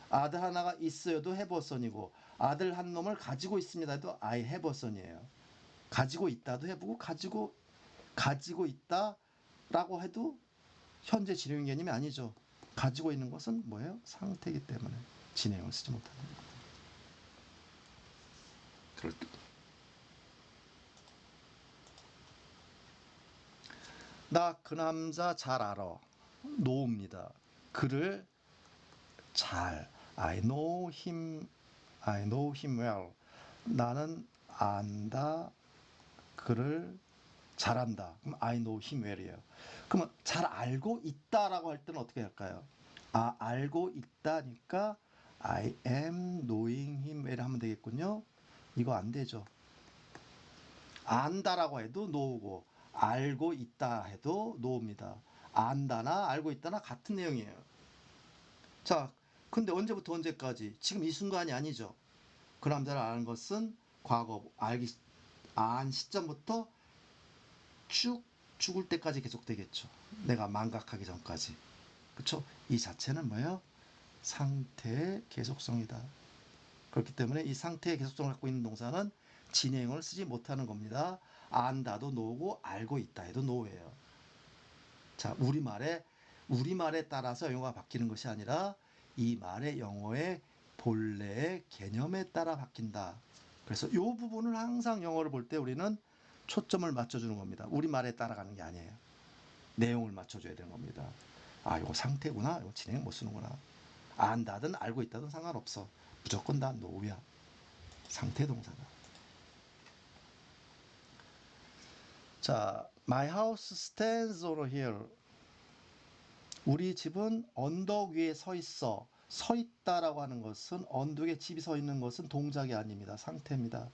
아들 하나가 있어요도 have a son이고 아들 한 놈을 가지고 있습니다도 I have a son이에요. 가지고 있다도 해보고 가지고 있다라고 해도 현재 진행 개념이 아니죠. 가지고 있는 것은 뭐예요? 상태이기 때문에 진행을 쓰지 못하는 거예요. 그럴 때. 나 그 남자 잘 알아. know입니다. 그를 잘 I know him well. 나는 안다. 그를 잘한다. 그럼 I know him well이에요. 그러면 잘 알고 있다라고 할 때는 어떻게 할까요? 알고 있다니까 I am knowing him well 하면 되겠군요. 이거 안 되죠. 안다라고 해도 know고 알고 있다 해도 know입니다. 안다나 알고 있다나 같은 내용이에요. 자, 근데 언제부터 언제까지? 지금 이 순간이 아니죠. 그 남자를 아는 것은 과거 안 시점부터 쭉 죽을 때까지 계속되겠죠. 내가 망각하기 전까지. 그렇죠? 이 자체는 뭐예요? 상태의 계속성이다. 그렇기 때문에 이 상태의 계속성을 갖고 있는 동사는 진행을 쓰지 못하는 겁니다. 안다도 노고 알고 있다 해도 노예요. 자, 우리말에 따라서 영어가 바뀌는 것이 아니라 이 말의 영어의 본래의 개념에 따라 바뀐다. 그래서 이 부분을 항상 영어를 볼 때 우리는 초점을 맞춰주는 겁니다. 우리말에 따라가는 게 아니에요. 내용을 맞춰줘야 되는 겁니다. 이거 상태구나. 이거 진행 못 쓰는구나. 안다든 알고 있다든 상관없어. 무조건 다 노우야. 상태 동사다. 자, My house stands on a hill. 우리 집은 언덕 위에 서 있어. 서 있다라고 하는 것은 언덕에 집이 서 있는 것은 동작이 아닙니다. 상태입니다.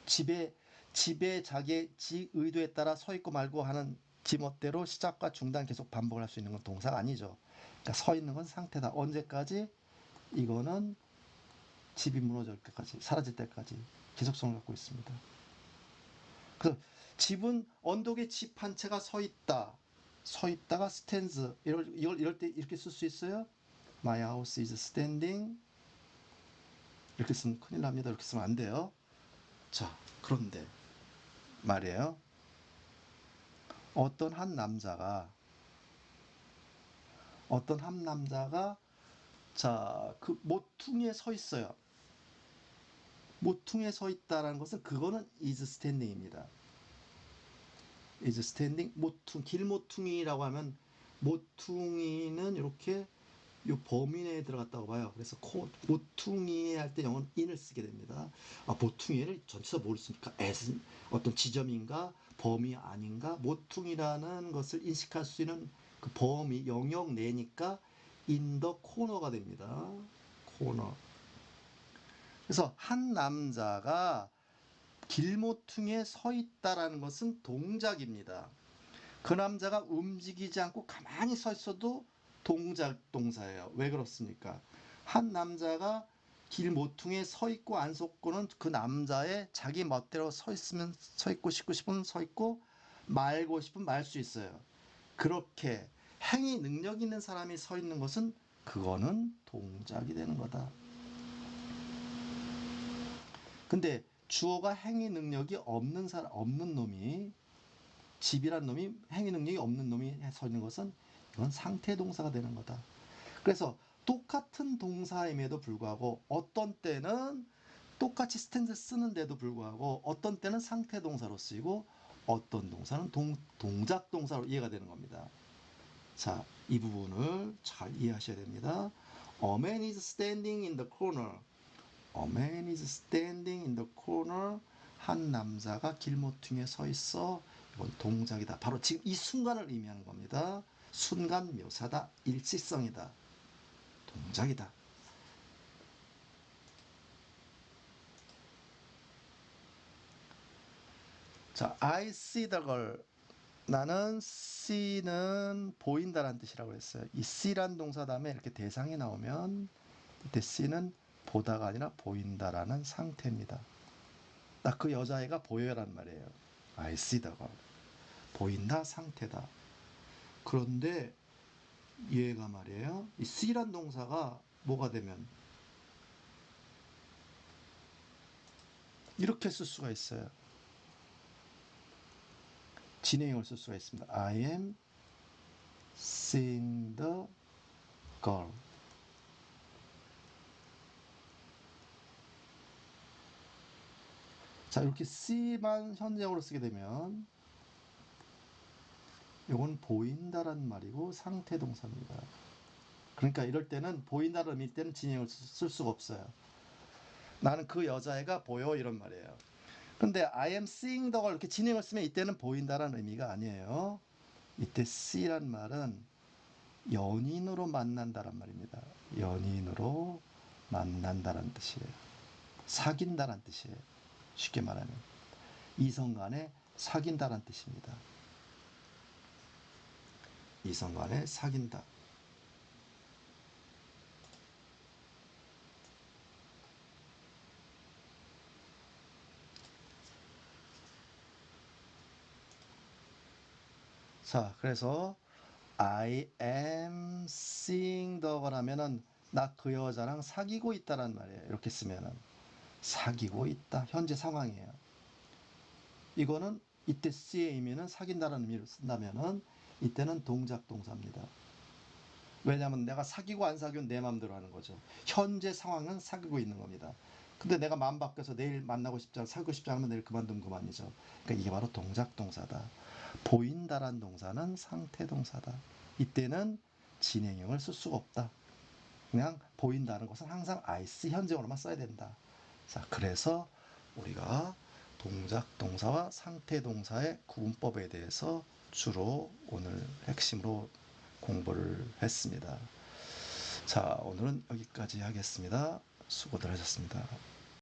집에 자기의 지 의도에 따라 서 있고 말고 하는 지멋대로 시작과 중단 계속 반복을 할 수 있는 건 동사가 아니죠. 그러니까 서 있는 건 상태다. 언제까지? 이거는 집이 무너질 때까지, 사라질 때까지 지속성을 갖고 있습니다. 그래서 집은 언덕에 집 한 채가 서 있다. 서 있다가 stands. 이럴 때 이렇게 쓸 수 있어요? My house is standing. 이렇게 쓰면 큰일 납니다. 이렇게 쓰면 안 돼요. 자, 그런데 말이에요. 어떤 한 남자가 자, 그 모퉁이에 서 있어요. 모퉁이에 서 있다라는 것은 그거는 is standing입니다. is standing 길모퉁이라고 하면 모퉁이는 이렇게 요 범위 내에 들어갔다고 봐요. 그래서 모퉁이 할 때 영어는 in을 쓰게 됩니다. 모퉁이를 전체적으로 뭘 씁니까? as은 어떤 지점인가 범위 아닌가? 모퉁이라는 것을 인식할 수 있는 그 범위 영역 내니까 in the corner가 됩니다. 코너. 그래서 한 남자가 길모퉁이에 서 있다라는 것은 동작입니다. 그 남자가 움직이지 않고 가만히 서 있어도 동사예요. 왜 그렇습니까? 한 남자가 길 모퉁이에 서 있고 안 서 있고는 그 남자의 자기 멋대로 서 있고 싶으면 서 있고 말고 싶으면 말 수 있어요. 그렇게 행위 능력 있는 사람이 서 있는 것은 그거는 동작이 되는 거다. 근데 주어가 행위 능력이 없는 놈이 집이란 놈이 행위 능력이 없는 놈이 서 있는 것은 이건 상태 동사가 되는 거다. 그래서 똑같은 동사임에도 불구하고 어떤 때는 똑같이 스탠드 쓰는데도 불구하고 어떤 때는 상태 동사로 쓰이고 어떤 동사는 동작 동사로 이해가 되는 겁니다. 자, 이 부분을 잘 이해하셔야 됩니다. A man is standing in the corner. A man is standing in the corner. 한 남자가 길모퉁이에 서 있어. 이건 동작이다. 바로 지금 이 순간을 의미하는 겁니다. 순간 묘사다. 일시성이다. 동작이다. 자, I see the girl. 나는 see는 보인다라는 뜻이라고 했어요. 이 see란 동사 다음에 이렇게 대상이 나오면 이때 see는 보다가 아니라 보인다라는 상태입니다. 나 그 여자애가 보여란 말이에요. I see the girl. 보인다 상태다. 그런데 얘가 말이에요. 이 see란 동사가 뭐가 되면 이렇게 쓸 수가 있어요. 진행형을 쓸 수가 있습니다. I am seeing the girl. 자, 이렇게 see만 현재형으로 쓰게 되면 이건 보인다라는 말이고 상태 동사입니다. 그러니까 이럴 때는 보인다라는 의미일 때는 진행을 쓸 수가 없어요. 나는 그 여자애가 보여 이런 말이에요. 근데 I am seeing the girl 이렇게 진행을 쓰면 이때는 보인다라는 의미가 아니에요. 이때 see란 말은 연인으로 만난다란 말입니다. 연인으로 만난다라는 뜻이에요. 사귄다라는 뜻이에요. 쉽게 말하면 이성 간에 사귄다라는 뜻입니다. 이성 간에 사귄다. 자, 그래서 I am seeing the girl 하면은 나 그 여자랑 사귀고 있다란 말이에요. 이렇게 쓰면은 사귀고 있다. 현재 상황이에요. 이거는 이때 C의 의미는 사귄다라는 의미로 쓴다면은 이때는 동작 동사입니다. 왜냐하면 내가 사귀고 안 사귀면 내 마음대로 하는 거죠. 현재 상황은 사귀고 있는 겁니다. 근데 내가 마음 바뀌어서 내일 만나고 싶지 않고 사귀고 싶지 않으면 내일 그만두면 그만이죠. 그러니까 이게 바로 동작 동사다. 보인다란 동사는 상태 동사다. 이때는 진행형을 쓸 수가 없다. 그냥 보인다는 것은 항상 I see 현재형으로만 써야 된다. 자, 그래서 우리가 동작 동사와 상태 동사의 구분법에 대해서 주로 오늘 핵심으로 공부를 했습니다. 자, 오늘은 여기까지 하겠습니다. 수고들 하셨습니다.